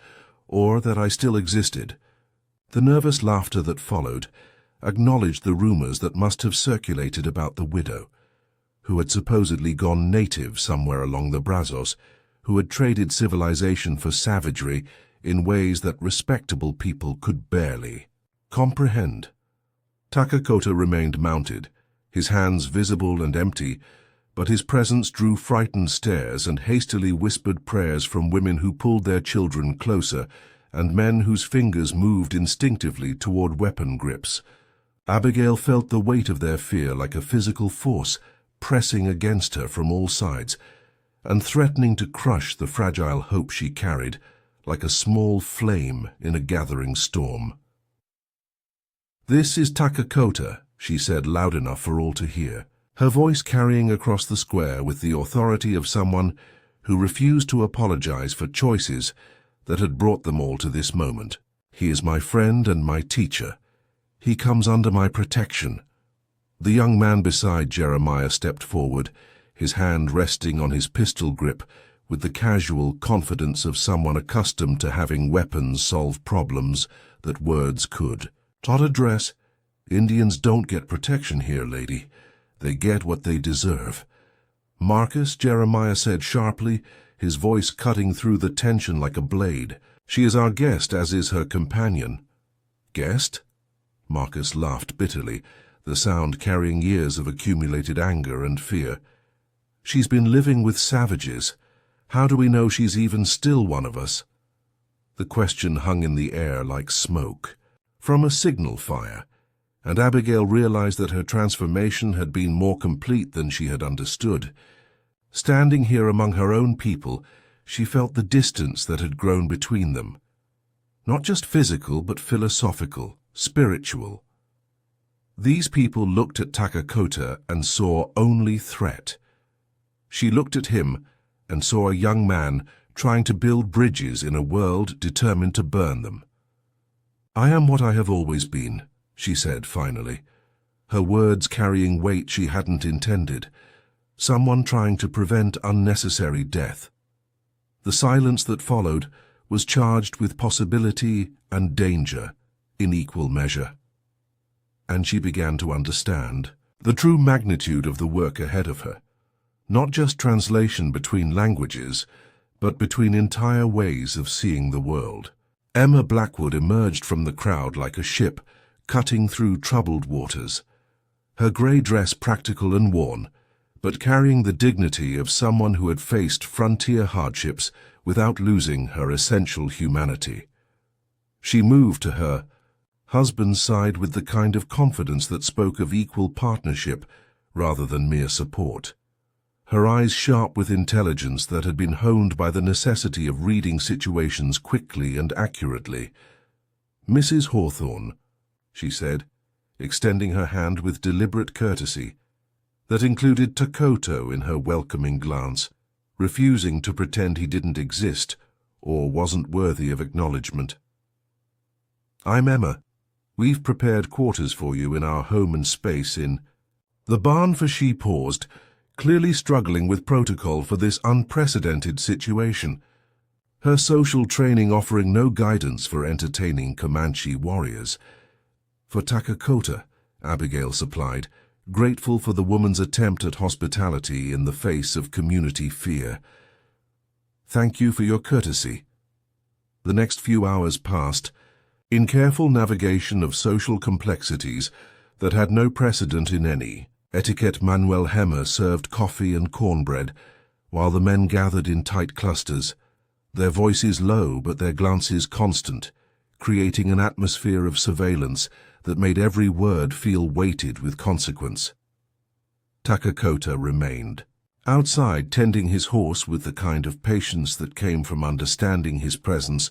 "or that I still existed." The nervous laughter that followed acknowledged the rumors that must have circulated about the widow, who had supposedly gone native somewhere along the Brazos, who had traded civilization for savagery in ways that respectable people could barely comprehend. Takakota remained mounted, his hands visible and empty, but his presence drew frightened stares and hastily whispered prayers from women who pulled their children closer and men whose fingers moved instinctively toward weapon grips. Abigail felt the weight of their fear like a physical force pressing against her from all sides and threatening to crush the fragile hope she carried like a small flame in a gathering storm. "This is Takakota," she said loud enough for all to hear, her voice carrying across the square with the authority of someone who refused to apologize for choices that had brought them all to this moment. "He is my friend and my teacher. He comes under my protection." The young man beside Jeremiah stepped forward, his hand resting on his pistol grip with the casual confidence of someone accustomed to having weapons solve problems that words could. "Not address. Indians don't get protection here, lady. They get what they deserve." "Marcus," Jeremiah said sharply, his voice cutting through the tension like a blade. "She is our guest, as is her companion." "Guest?" Marcus laughed bitterly, the sound carrying years of accumulated anger and fear. "She's been living with savages. How do we know she's even still one of us?" The question hung in the air like smoke from a signal fire, and Abigail realized that her transformation had been more complete than she had understood. Standing here among her own people, she felt the distance that had grown between them. Not just physical, but philosophical, spiritual. These people looked at Takakota and saw only threat. She looked at him and saw a young man trying to build bridges in a world determined to burn them. "I am what I have always been," she said finally, her words carrying weight she hadn't intended, someone trying to prevent unnecessary death. The silence that followed was charged with possibility and danger in equal measure. And she began to understand the true magnitude of the work ahead of her. Not just translation between languages, but between entire ways of seeing the world. Emma Blackwood emerged from the crowd like a ship, cutting through troubled waters. Her grey dress practical and worn, but carrying the dignity of someone who had faced frontier hardships without losing her essential humanity. She moved to her husband's side with the kind of confidence that spoke of equal partnership rather than mere support. Her eyes sharp with intelligence that had been honed by the necessity of reading situations quickly and accurately. "Mrs. Hawthorne," she said, extending her hand with deliberate courtesy that included Takoto in her welcoming glance, refusing to pretend he didn't exist or wasn't worthy of acknowledgement. "I'm Emma. We've prepared quarters for you in our home and space in the barn." For she paused, clearly struggling with protocol for this unprecedented situation, her social training offering no guidance for entertaining Comanche warriors. "For Takakota," Abigail supplied, grateful for the woman's attempt at hospitality in the face of community fear. "Thank you for your courtesy." The next few hours passed in careful navigation of social complexities that had no precedent in any. Etiquette Manuel Hemmer served coffee and cornbread, while the men gathered in tight clusters, their voices low but their glances constant, creating an atmosphere of surveillance that made every word feel weighted with consequence. Takakota remained. Outside, tending his horse with the kind of patience that came from understanding his presence,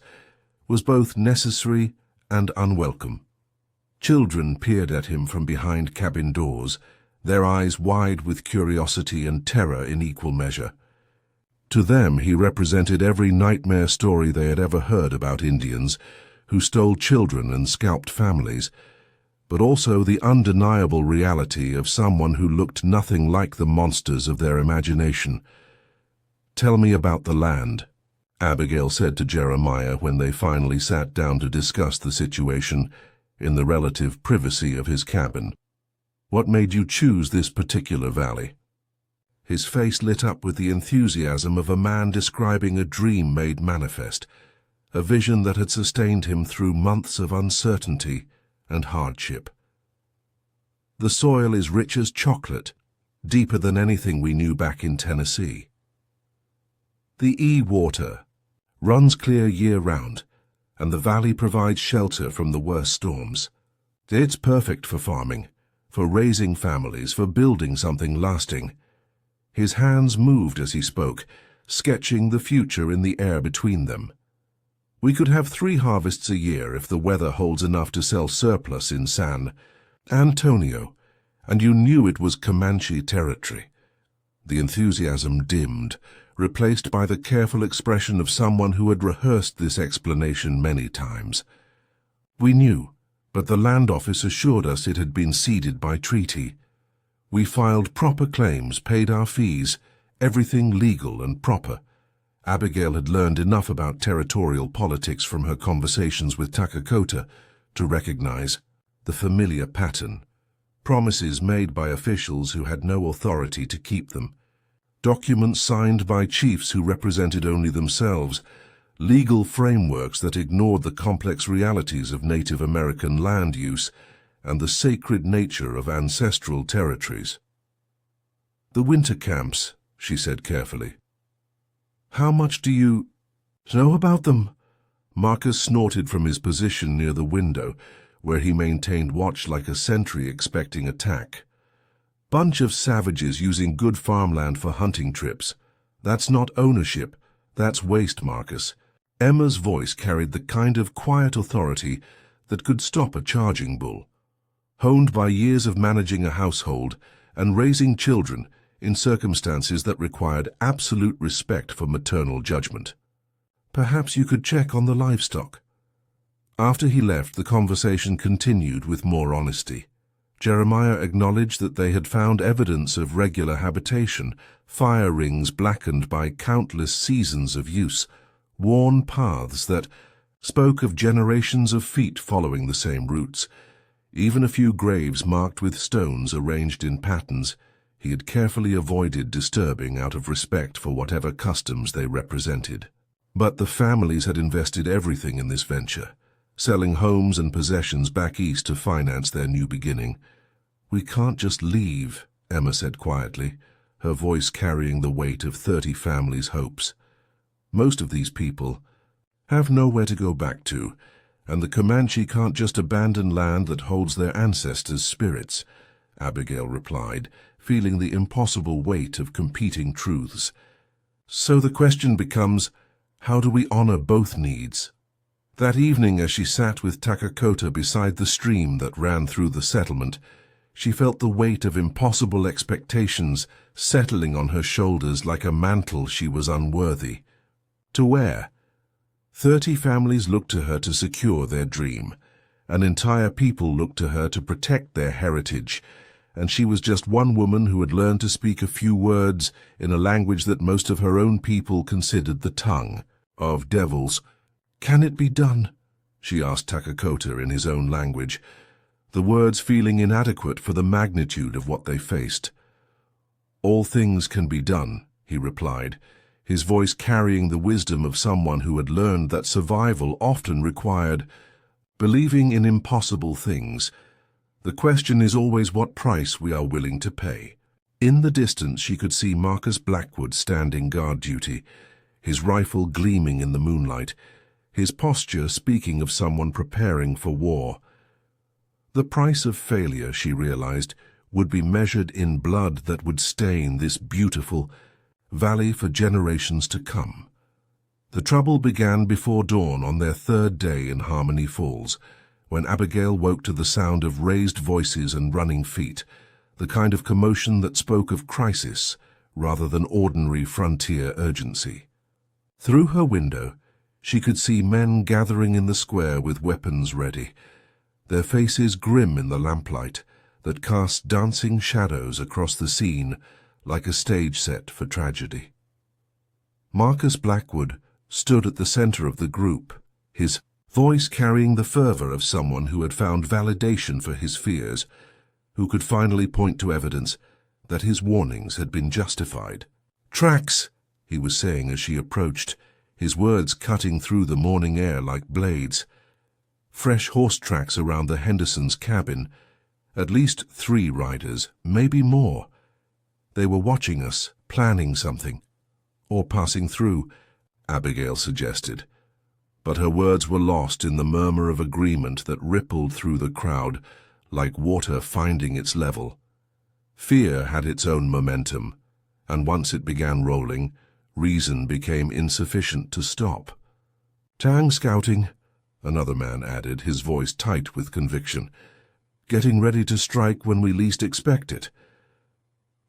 was both necessary and unwelcome. Children peered at him from behind cabin doors, their eyes wide with curiosity and terror in equal measure. To them he represented every nightmare story they had ever heard about Indians who stole children and scalped families, but also the undeniable reality of someone who looked nothing like the monsters of their imagination. "Tell me about the land," Abigail said to Jeremiah when they finally sat down to discuss the situation in the relative privacy of his cabin. "What made you choose this particular valley?" His face lit up with the enthusiasm of a man describing a dream made manifest, a vision that had sustained him through months of uncertainty and hardship. "The soil is rich as chocolate, deeper than anything we knew back in Tennessee. The water runs clear year-round, and the valley provides shelter from the worst storms. It's perfect for farming, for raising families, for building something lasting." His hands moved as he spoke, sketching the future in the air between them. "We could have 3 harvests a year if the weather holds enough to sell surplus in San Antonio, and you knew it was Comanche territory." The enthusiasm dimmed, replaced by the careful expression of someone who had rehearsed this explanation many times. "We knew, but the land office assured us it had been ceded by treaty. We filed proper claims, paid our fees, everything legal and proper." Abigail had learned enough about territorial politics from her conversations with Takakota to recognize the familiar pattern. Promises made by officials who had no authority to keep them. Documents signed by chiefs who represented only themselves. Legal frameworks that ignored the complex realities of Native American land use and the sacred nature of ancestral territories. "The winter camps," she said carefully. "How much do you know about them?" Marcus snorted from his position near the window, where he maintained watch like a sentry expecting attack. "Bunch of savages using good farmland for hunting trips. That's not ownership, that's waste, Marcus." Emma's voice carried the kind of quiet authority that could stop a charging bull. Honed by years of managing a household and raising children in circumstances that required absolute respect for maternal judgment. "Perhaps you could check on the livestock." After he left, the conversation continued with more honesty. Jeremiah acknowledged that they had found evidence of regular habitation, fire rings blackened by countless seasons of use, worn paths that spoke of generations of feet following the same routes, even a few graves marked with stones arranged in patterns he had carefully avoided disturbing out of respect for whatever customs they represented. But the families had invested everything in this venture, selling homes and possessions back east to finance their new beginning. "We can't just leave," Emma said quietly, her voice carrying the weight of 30 families' hopes. "Most of these people have nowhere to go back to, and the Comanche can't just abandon land that holds their ancestors' spirits," Abigail replied, feeling the impossible weight of competing truths. "So the question becomes, how do we honor both needs?" That evening, as she sat with Takakota beside the stream that ran through the settlement, she felt the weight of impossible expectations settling on her shoulders like a mantle she was unworthy to wear. 30 families looked to her to secure their dream. An entire people looked to her to protect their heritage, and she was just one woman who had learned to speak a few words in a language that most of her own people considered the tongue of devils. "Can it be done?" she asked Takakota in his own language, the words feeling inadequate for the magnitude of what they faced. "All things can be done," he replied, his voice carrying the wisdom of someone who had learned that survival often required believing in impossible things. "The question is always what price we are willing to pay." In the distance she could see Marcus Blackwood standing guard duty, his rifle gleaming in the moonlight, his posture speaking of someone preparing for war. The price of failure, she realized, would be measured in blood that would stain this beautiful valley for generations to come. The trouble began before dawn on their 3rd day in Harmony Falls, when Abigail woke to the sound of raised voices and running feet, the kind of commotion that spoke of crisis rather than ordinary frontier urgency. Through her window, she could see men gathering in the square with weapons ready, their faces grim in the lamplight that cast dancing shadows across the scene like a stage set for tragedy. Marcus Blackwood stood at the center of the group, his voice carrying the fervor of someone who had found validation for his fears, who could finally point to evidence that his warnings had been justified. "Tracks," he was saying as she approached, his words cutting through the morning air like blades. "Fresh horse tracks around the Hendersons' cabin. At least 3 riders, maybe more. They were watching us, planning something. Or passing through," Abigail suggested. But her words were lost in the murmur of agreement that rippled through the crowd like water finding its level. Fear had its own momentum, and once it began rolling, reason became insufficient to stop. "Tang scouting," another man added, his voice tight with conviction. "Getting ready to strike when we least expect it."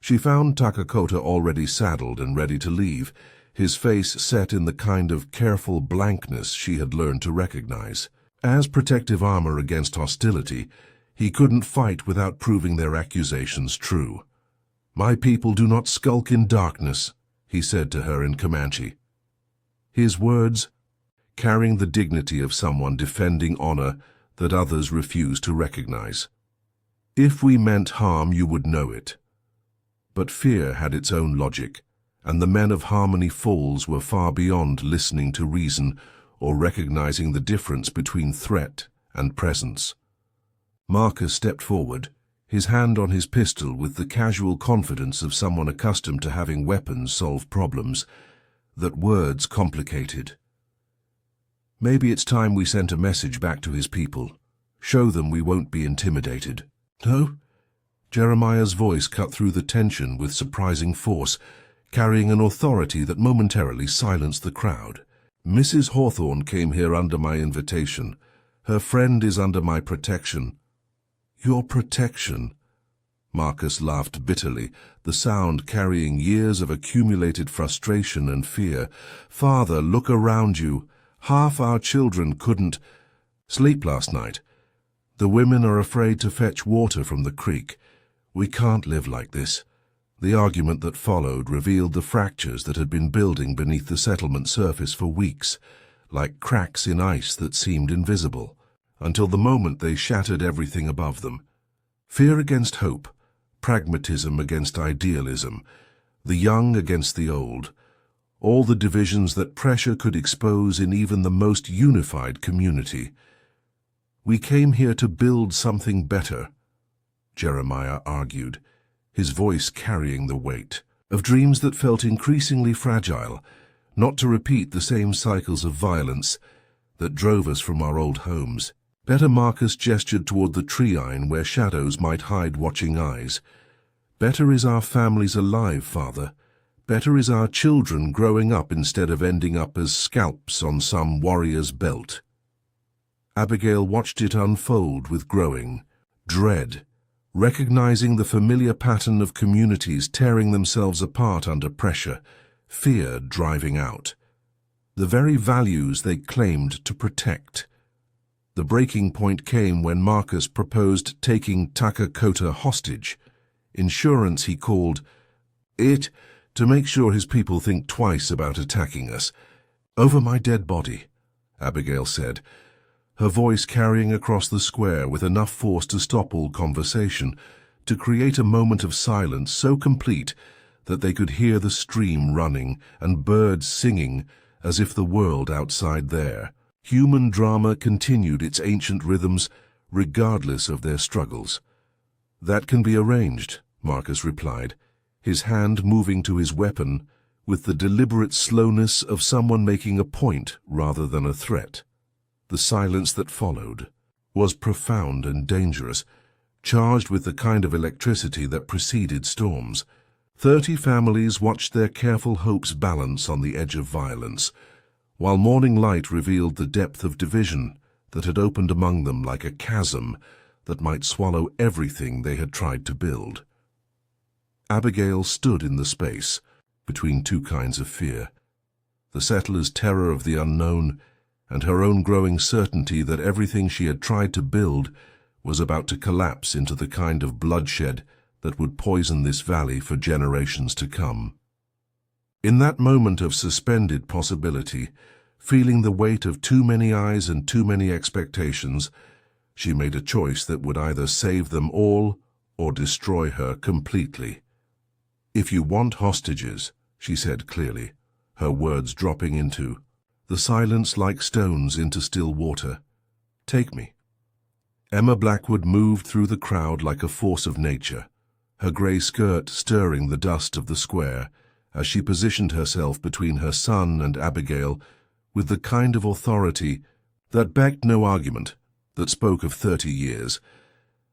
She found Takakota already saddled and ready to leave, his face set in the kind of careful blankness she had learned to recognize. As protective armor against hostility, he couldn't fight without proving their accusations true. "My people do not skulk in darkness," he said to her in Comanche. His words carrying the dignity of someone defending honor that others refuse to recognize. "If we meant harm, you would know it." But fear had its own logic, and the men of Harmony Falls were far beyond listening to reason or recognizing the difference between threat and presence. Marcus stepped forward, his hand on his pistol with the casual confidence of someone accustomed to having weapons solve problems that words complicated. "Maybe it's time we sent a message back to his people. Show them we won't be intimidated." "No?" Jeremiah's voice cut through the tension with surprising force, carrying an authority that momentarily silenced the crowd. "Mrs. Hawthorne came here under my invitation. Her friend is under my protection." "Your protection?" Marcus laughed bitterly, the sound carrying years of accumulated frustration and fear. "Father, look around you. Half our children couldn't sleep last night. The women are afraid to fetch water from the creek. We can't live like this." The argument that followed revealed the fractures that had been building beneath the settlement surface for weeks, like cracks in ice that seemed invisible, until the moment they shattered everything above them. Fear against hope, pragmatism against idealism, the young against the old, all the divisions that pressure could expose in even the most unified community. "We came here to build something better," Jeremiah argued, his voice carrying the weight of dreams that felt increasingly fragile, not to repeat the same cycles of violence that drove us from our old homes. Better. Marcus gestured toward the tree-line where shadows might hide watching eyes. "Better is our families alive, Father. Better is our children growing up instead of ending up as scalps on some warrior's belt." Abigail watched it unfold with growing dread, recognizing the familiar pattern of communities tearing themselves apart under pressure, fear driving out the very values they claimed to protect. The breaking point came when Marcus proposed taking Takakota hostage, insurance he called it, to make sure his people think twice about attacking us. "Over my dead body," Abigail said, her voice carrying across the square with enough force to stop all conversation, to create a moment of silence so complete that they could hear the stream running and birds singing as if the world outside there. Human drama continued its ancient rhythms regardless of their struggles. "That can be arranged," Marcus replied, his hand moving to his weapon with the deliberate slowness of someone making a point rather than a threat. The silence that followed was profound and dangerous, charged with the kind of electricity that preceded storms. 30 families watched their careful hopes balance on the edge of violence, while morning light revealed the depth of division that had opened among them like a chasm that might swallow everything they had tried to build. Abigail stood in the space between two kinds of fear, the settlers' terror of the unknown and her own growing certainty that everything she had tried to build was about to collapse into the kind of bloodshed that would poison this valley for generations to come. In that moment of suspended possibility, feeling the weight of too many eyes and too many expectations, she made a choice that would either save them all or destroy her completely. "If you want hostages," she said clearly, her words dropping into the silence like stones into still water, "take me." Emma Blackwood moved through the crowd like a force of nature, her grey skirt stirring the dust of the square as she positioned herself between her son and Abigail with the kind of authority that begged no argument, that spoke of 30 years,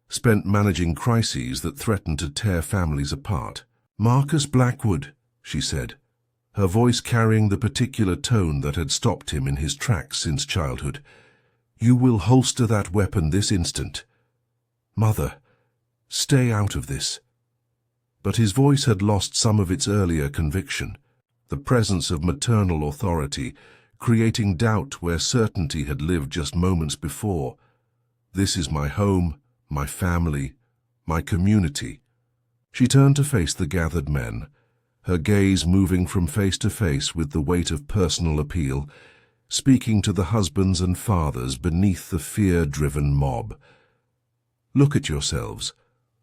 spent managing crises that threatened to tear families apart. "Marcus Blackwood," she said, her voice carrying the particular tone that had stopped him in his tracks since childhood, "you will holster that weapon this instant. Mother, stay out of this." But his voice had lost some of its earlier conviction, the presence of maternal authority, creating doubt where certainty had lived just moments before. "This is my home, my family, my community." She turned to face the gathered men, her gaze moving from face to face with the weight of personal appeal, speaking to the husbands and fathers beneath the fear-driven mob. "Look at yourselves.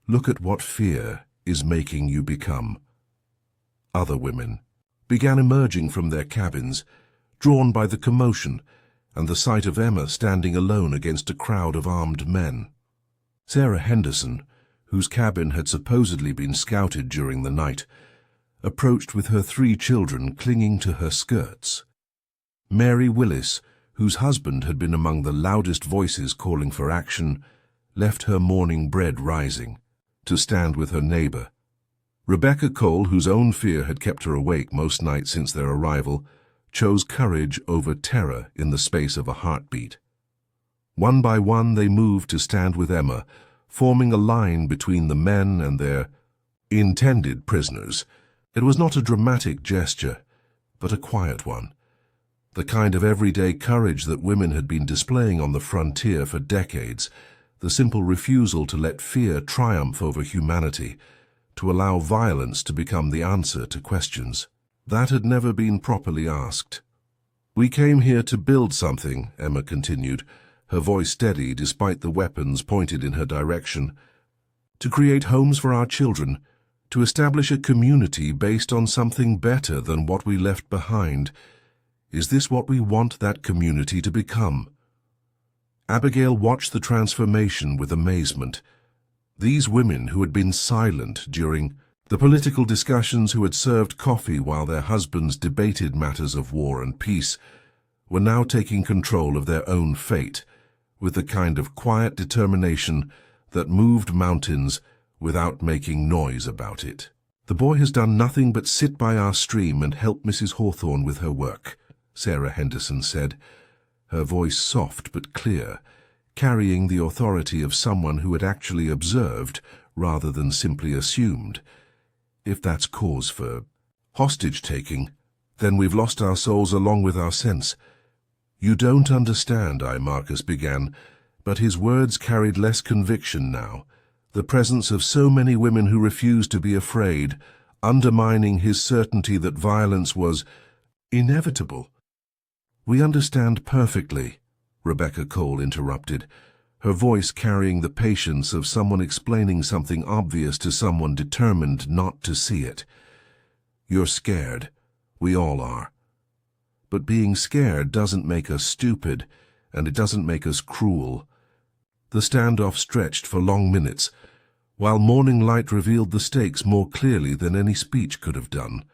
Look at what fear is making you become." Other women began emerging from their cabins, drawn by the commotion and the sight of Emma standing alone against a crowd of armed men. Sarah Henderson, whose cabin had supposedly been scouted during the night, approached with her 3 children clinging to her skirts. Mary Willis, whose husband had been among the loudest voices calling for action, left her morning bread rising to stand with her neighbor. Rebecca Cole, whose own fear had kept her awake most nights since their arrival, chose courage over terror in the space of a heartbeat. One by one they moved to stand with Emma, forming a line between the men and their intended prisoners. It was not a dramatic gesture, but a quiet one, the kind of everyday courage that women had been displaying on the frontier for decades, the simple refusal to let fear triumph over humanity, to allow violence to become the answer to questions that had never been properly asked. "We came here to build something," Emma continued, her voice steady despite the weapons pointed in her direction. "To create homes for our children, to establish a community based on something better than what we left behind. Is this what we want that community to become? Abigail watched the transformation with amazement. These women who had been silent during the political discussions, who had served coffee while their husbands debated matters of war and peace, were now taking control of their own fate, with the kind of quiet determination that moved mountains without making noise about it. "The boy has done nothing but sit by our stream and help Mrs. Hawthorne with her work," Sarah Henderson said, her voice soft but clear, carrying the authority of someone who had actually observed rather than simply assumed. "If that's cause for hostage-taking, then we've lost our souls along with our sense." "You don't understand," Marcus began, but his words carried less conviction now. The presence of so many women who refused to be afraid, undermining his certainty that violence was inevitable. "We understand perfectly," Rebecca Cole interrupted, her voice carrying the patience of someone explaining something obvious to someone determined not to see it. "You're scared. We all are. But being scared doesn't make us stupid, and it doesn't make us cruel." The standoff stretched for long minutes, while morning light revealed the stakes more clearly than any speech could have done.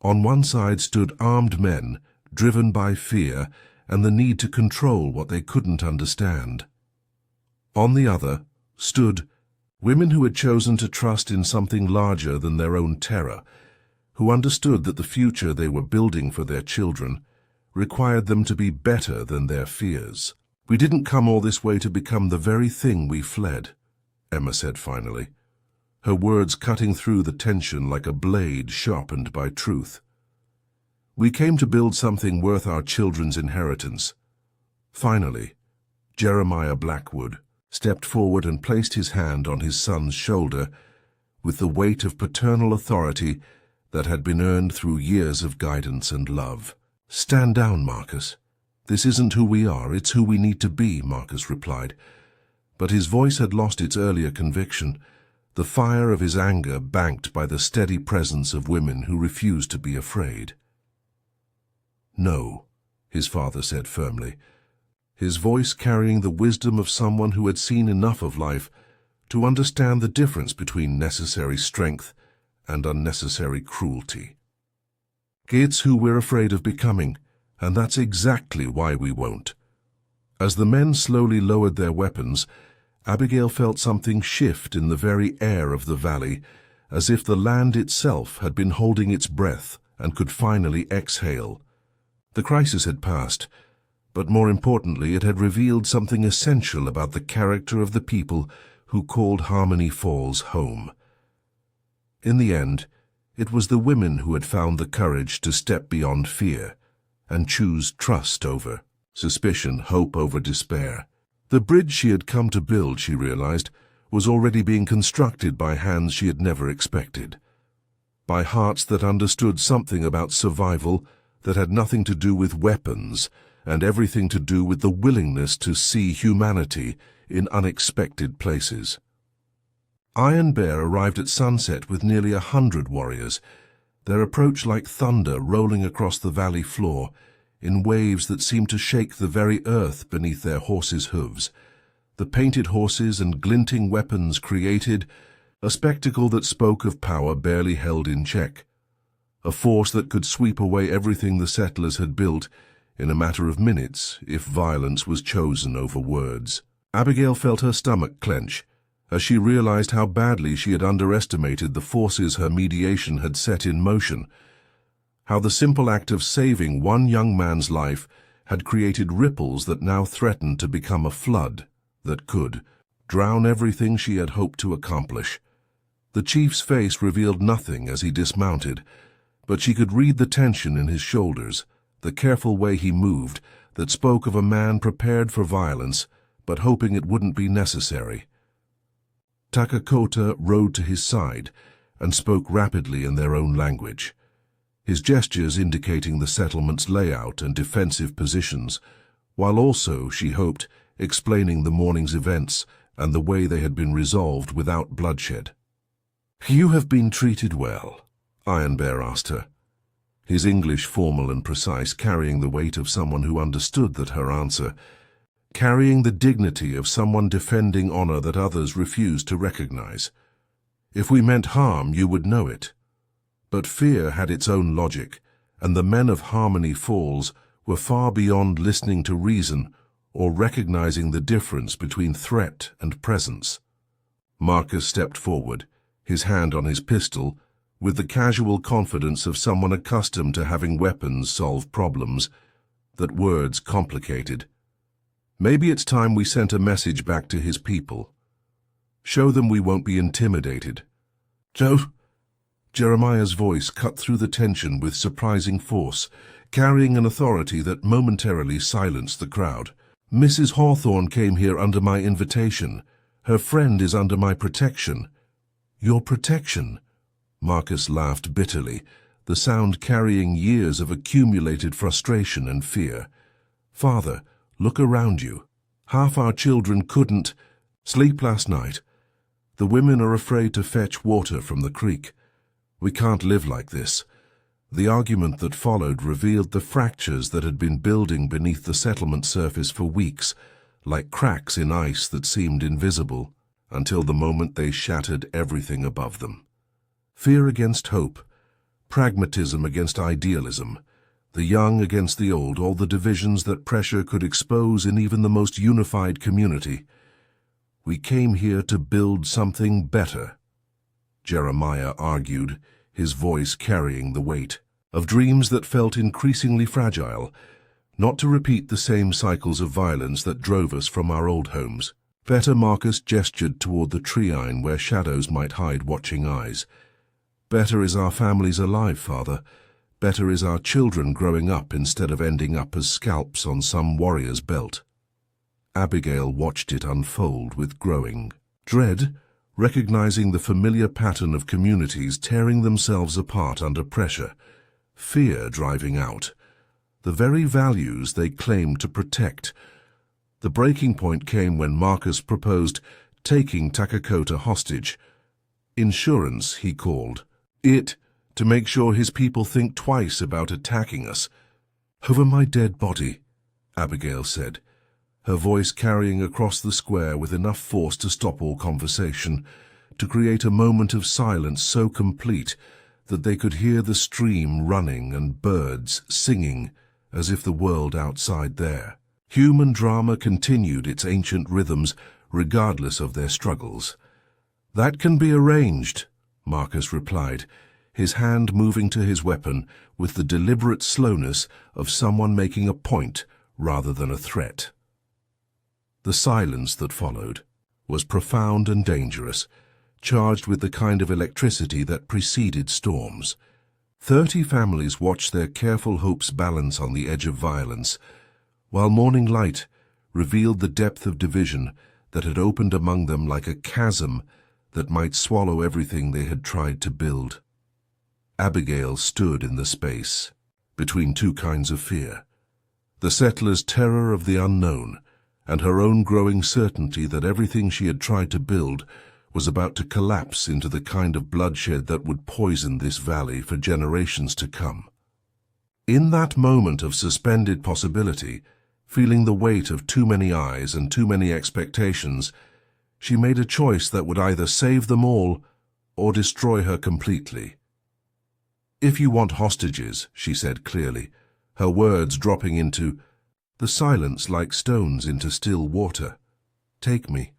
On one side stood armed men, driven by fear and the need to control what they couldn't understand. On the other stood women who had chosen to trust in something larger than their own terror, who understood that the future they were building for their children required them to be better than their fears. "We didn't come all this way to become the very thing we fled," Emma said finally, her words cutting through the tension like a blade sharpened by truth. "We came to build something worth our children's inheritance." Finally, Jeremiah Blackwood stepped forward and placed his hand on his son's shoulder with the weight of paternal authority that had been earned through years of guidance and love. "Stand down, Marcus. This isn't who we are, it's who we need to be," Marcus replied. But his voice had lost its earlier conviction, the fire of his anger banked by the steady presence of women who refused to be afraid. "No," his father said firmly, his voice carrying the wisdom of someone who had seen enough of life to understand the difference between necessary strength and unnecessary cruelty. "It's who we're afraid of becoming, and that's exactly why we won't." As the men slowly lowered their weapons, Abigail felt something shift in the very air of the valley, as if the land itself had been holding its breath and could finally exhale. The crisis had passed, but more importantly, it had revealed something essential about the character of the people who called Harmony Falls home. In the end, it was the women who had found the courage to step beyond fear and choose trust over suspicion, hope over despair. The bridge she had come to build, she realized, was already being constructed by hands she had never expected, by hearts that understood something about survival that had nothing to do with weapons and everything to do with the willingness to see humanity in unexpected places. Iron Bear arrived at sunset with nearly 100 warriors, their approach like thunder rolling across the valley floor in waves that seemed to shake the very earth beneath their horses' hooves. The painted horses and glinting weapons created a spectacle that spoke of power barely held in check, a force that could sweep away everything the settlers had built in a matter of minutes if violence was chosen over words. Abigail felt her stomach clench as she realized how badly she had underestimated the forces her mediation had set in motion, how the simple act of saving one young man's life had created ripples that now threatened to become a flood that could drown everything she had hoped to accomplish. The chief's face revealed nothing as he dismounted, but she could read the tension in his shoulders, the careful way he moved that spoke of a man prepared for violence but hoping it wouldn't be necessary. Takakota rode to his side and spoke rapidly in their own language, his gestures indicating the settlement's layout and defensive positions, while also, she hoped, explaining the morning's events and the way they had been resolved without bloodshed. You have been treated well, Iron Bear asked her, his English formal and precise, carrying the weight of someone who understood that her answer, carrying the dignity of someone defending honor that others refused to recognize. If we meant harm, you would know it. But fear had its own logic, and the men of Harmony Falls were far beyond listening to reason or recognizing the difference between threat and presence. Marcus stepped forward, his hand on his pistol, with the casual confidence of someone accustomed to having weapons solve problems that words complicated. Maybe it's time we sent a message back to his people. Show them we won't be intimidated. Joe? Jeremiah's voice cut through the tension with surprising force, carrying an authority that momentarily silenced the crowd. Mrs. Hawthorne came here under my invitation. Her friend is under my protection. Your protection? Marcus laughed bitterly, the sound carrying years of accumulated frustration and fear. Father, look around you. Half our children couldn't sleep last night. The women are afraid to fetch water from the creek. We can't live like this. The argument that followed revealed the fractures that had been building beneath the settlement surface for weeks, like cracks in ice that seemed invisible, until the moment they shattered everything above them. Fear against hope, pragmatism against idealism, the young against the old, all the divisions that pressure could expose in even the most unified community. We came here to build something better, Jeremiah argued, his voice carrying the weight of dreams that felt increasingly fragile, not to repeat the same cycles of violence that drove us from our old homes. Better. Marcus gestured toward the tree-line where shadows might hide watching eyes. Better is our families alive, Father. Better is our children growing up instead of ending up as scalps on some warrior's belt. Abigail watched it unfold with growing dread, recognizing the familiar pattern of communities tearing themselves apart under pressure, fear driving out the very values they claimed to protect. The breaking point came when Marcus proposed taking Takakota hostage. Insurance, he called it, to make sure his people think twice about attacking us. Over my dead body, Abigail said, her voice carrying across the square with enough force to stop all conversation, to create a moment of silence so complete that they could hear the stream running and birds singing as if the world outside there. Human drama continued its ancient rhythms regardless of their struggles. That can be arranged, Marcus replied, his hand moving to his weapon with the deliberate slowness of someone making a point rather than a threat. The silence that followed was profound and dangerous, charged with the kind of electricity that preceded storms. 30 families watched their careful hopes balance on the edge of violence, while morning light revealed the depth of division that had opened among them like a chasm that might swallow everything they had tried to build. Abigail stood in the space, between two kinds of fear, the settlers' terror of the unknown and her own growing certainty that everything she had tried to build was about to collapse into the kind of bloodshed that would poison this valley for generations to come. In that moment of suspended possibility, feeling the weight of too many eyes and too many expectations, she made a choice that would either save them all or destroy her completely. If you want hostages, she said clearly, her words dropping into the silence like stones into still water, take me.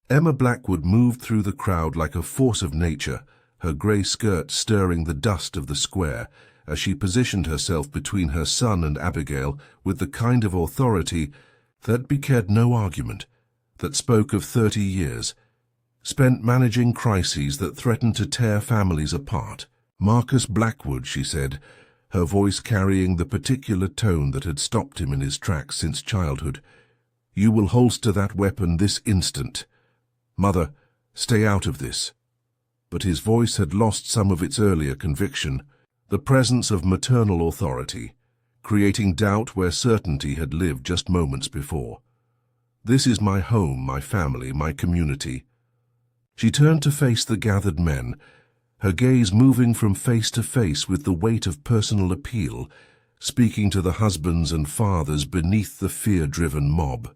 Emma Blackwood moved through the crowd like a force of nature, her grey skirt stirring the dust of the square as she positioned herself between her son and Abigail with the kind of authority that becared no argument, that spoke of 30 years, spent managing crises that threatened to tear families apart. Marcus Blackwood, she said, her voice carrying the particular tone that had stopped him in his tracks since childhood. You will holster that weapon this instant. Mother, stay out of this. But his voice had lost some of its earlier conviction, the presence of maternal authority, creating doubt where certainty had lived just moments before. This is my home, my family, my community. She turned to face the gathered men, her gaze moving from face to face with the weight of personal appeal, speaking to the husbands and fathers beneath the fear-driven mob.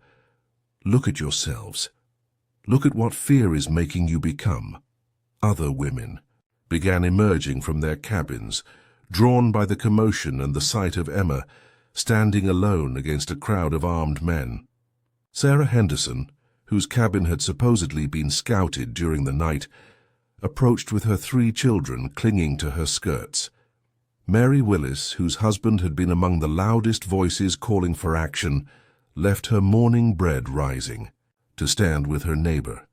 Look at yourselves. Look at what fear is making you become. Other women began emerging from their cabins, drawn by the commotion and the sight of Emma, standing alone against a crowd of armed men. Sarah Henderson, whose cabin had supposedly been scouted during the night, approached with her 3 children clinging to her skirts. Mary Willis, whose husband had been among the loudest voices calling for action, left her morning bread rising to stand with her neighbor.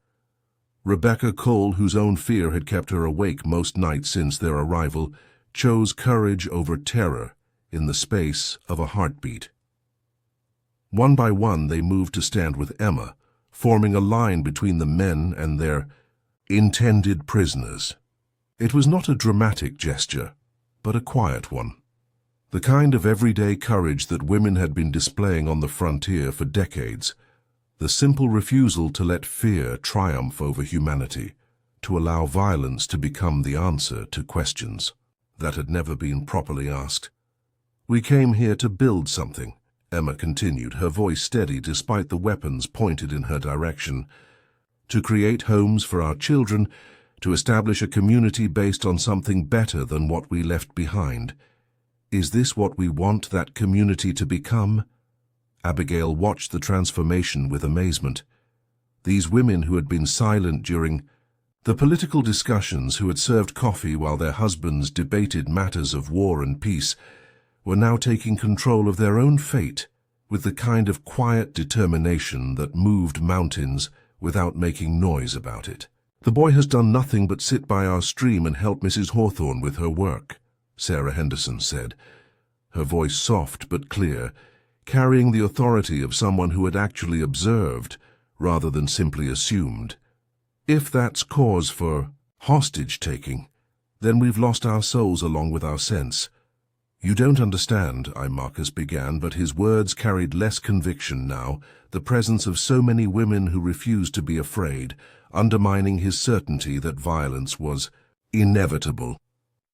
Rebecca Cole, whose own fear had kept her awake most nights since their arrival, chose courage over terror in the space of a heartbeat. One by one they moved to stand with Emma, forming a line between the men and their intended prisoners. It was not a dramatic gesture, but a quiet one. The kind of everyday courage that women had been displaying on the frontier for decades. The simple refusal to let fear triumph over humanity, to allow violence to become the answer to questions that had never been properly asked. "We came here to build something," Emma continued, her voice steady despite the weapons pointed in her direction. "To create homes for our children, to establish a community based on something better than what we left behind. Is this what we want that community to become?" Abigail watched the transformation with amazement. These women who had been silent during the political discussions, who had served coffee while their husbands debated matters of war and peace, were now taking control of their own fate with the kind of quiet determination that moved mountains without making noise about it. "The boy has done nothing but sit by our stream and help Mrs. Hawthorne with her work," Sarah Henderson said, her voice soft but clear, carrying the authority of someone who had actually observed rather than simply assumed. "If that's cause for hostage-taking, then we've lost our souls along with our sense." "You don't understand," Marcus began, but his words carried less conviction now, the presence of so many women who refused to be afraid, undermining his certainty that violence was inevitable.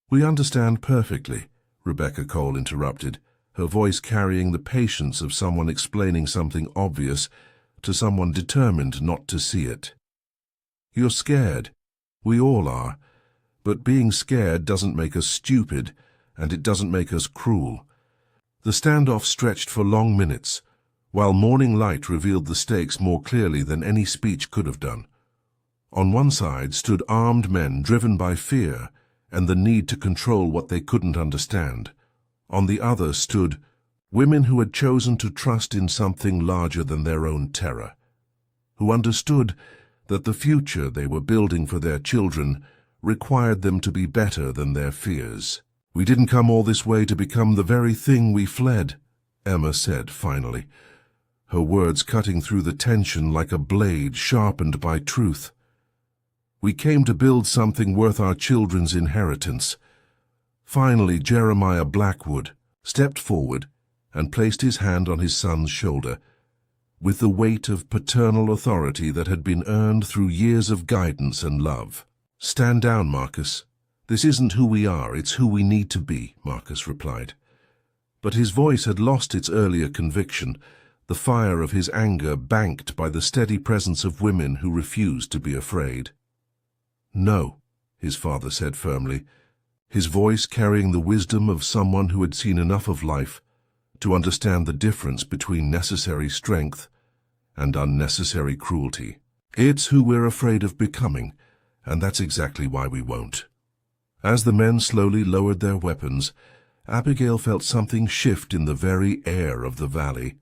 "We understand perfectly," Rebecca Cole interrupted, her voice carrying the patience of someone explaining something obvious to someone determined not to see it. "You're scared. We all are. But being scared doesn't make us stupid, and it doesn't make us cruel." The standoff stretched for long minutes, while morning light revealed the stakes more clearly than any speech could have done. On one side stood armed men driven by fear and the need to control what they couldn't understand. On the other stood women who had chosen to trust in something larger than their own terror, who understood that the future they were building for their children required them to be better than their fears. "We didn't come all this way to become the very thing we fled," Emma said finally, her words cutting through the tension like a blade sharpened by truth. "We came to build something worth our children's inheritance." Finally, Jeremiah Blackwood stepped forward and placed his hand on his son's shoulder, with the weight of paternal authority that had been earned through years of guidance and love. "Stand down, Marcus. This isn't who we are, it's who we need to be," Marcus replied. But his voice had lost its earlier conviction, the fire of his anger banked by the steady presence of women who refused to be afraid. "No," his father said firmly, his voice carrying the wisdom of someone who had seen enough of life to understand the difference between necessary strength and unnecessary cruelty. "It's who we're afraid of becoming, and that's exactly why we won't." As the men slowly lowered their weapons, Abigail felt something shift in the very air of the valley,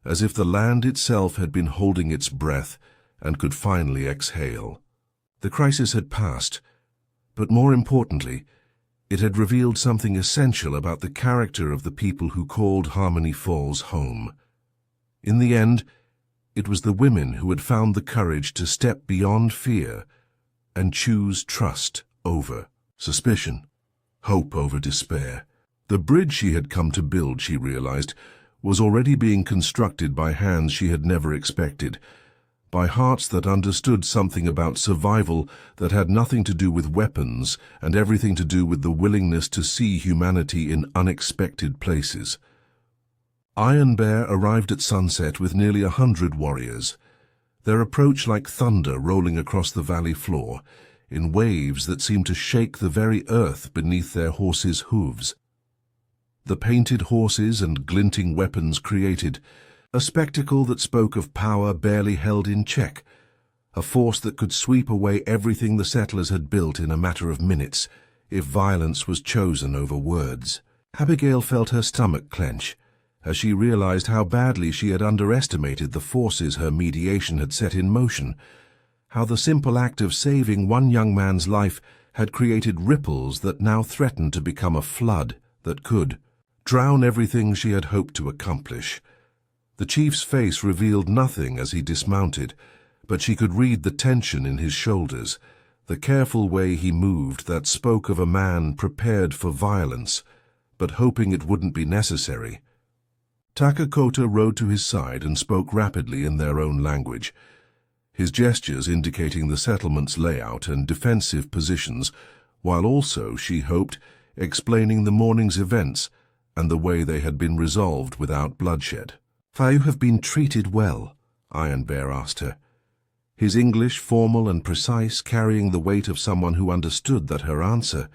as if the land itself had been holding its breath and could finally exhale. The crisis had passed, but more importantly, it had revealed something essential about the character of the people who called Harmony Falls home. In the end, it was the women who had found the courage to step beyond fear and choose trust over suspicion, hope over despair. The bridge she had come to build, she realized, was already being constructed by hands she had never expected, by hearts that understood something about survival that had nothing to do with weapons and everything to do with the willingness to see humanity in unexpected places. Iron Bear arrived at sunset with nearly 100 warriors, their approach like thunder rolling across the valley floor, in waves that seemed to shake the very earth beneath their horses' hooves. The painted horses and glinting weapons created a spectacle that spoke of power barely held in check, a force that could sweep away everything the settlers had built in a matter of minutes, if violence was chosen over words. Abigail felt her stomach clench, as she realized how badly she had underestimated the forces her mediation had set in motion, how the simple act of saving one young man's life had created ripples that now threatened to become a flood that could drown everything she had hoped to accomplish. The chief's face revealed nothing as he dismounted, but she could read the tension in his shoulders, the careful way he moved that spoke of a man prepared for violence, but hoping it wouldn't be necessary. Takakota rode to his side and spoke rapidly in their own language, his gestures indicating the settlement's layout and defensive positions, while also, she hoped, explaining the morning's events and the way they had been resolved without bloodshed. "You have been treated well?" Iron Bear asked her, his English formal and precise, carrying the weight of someone who understood that her answer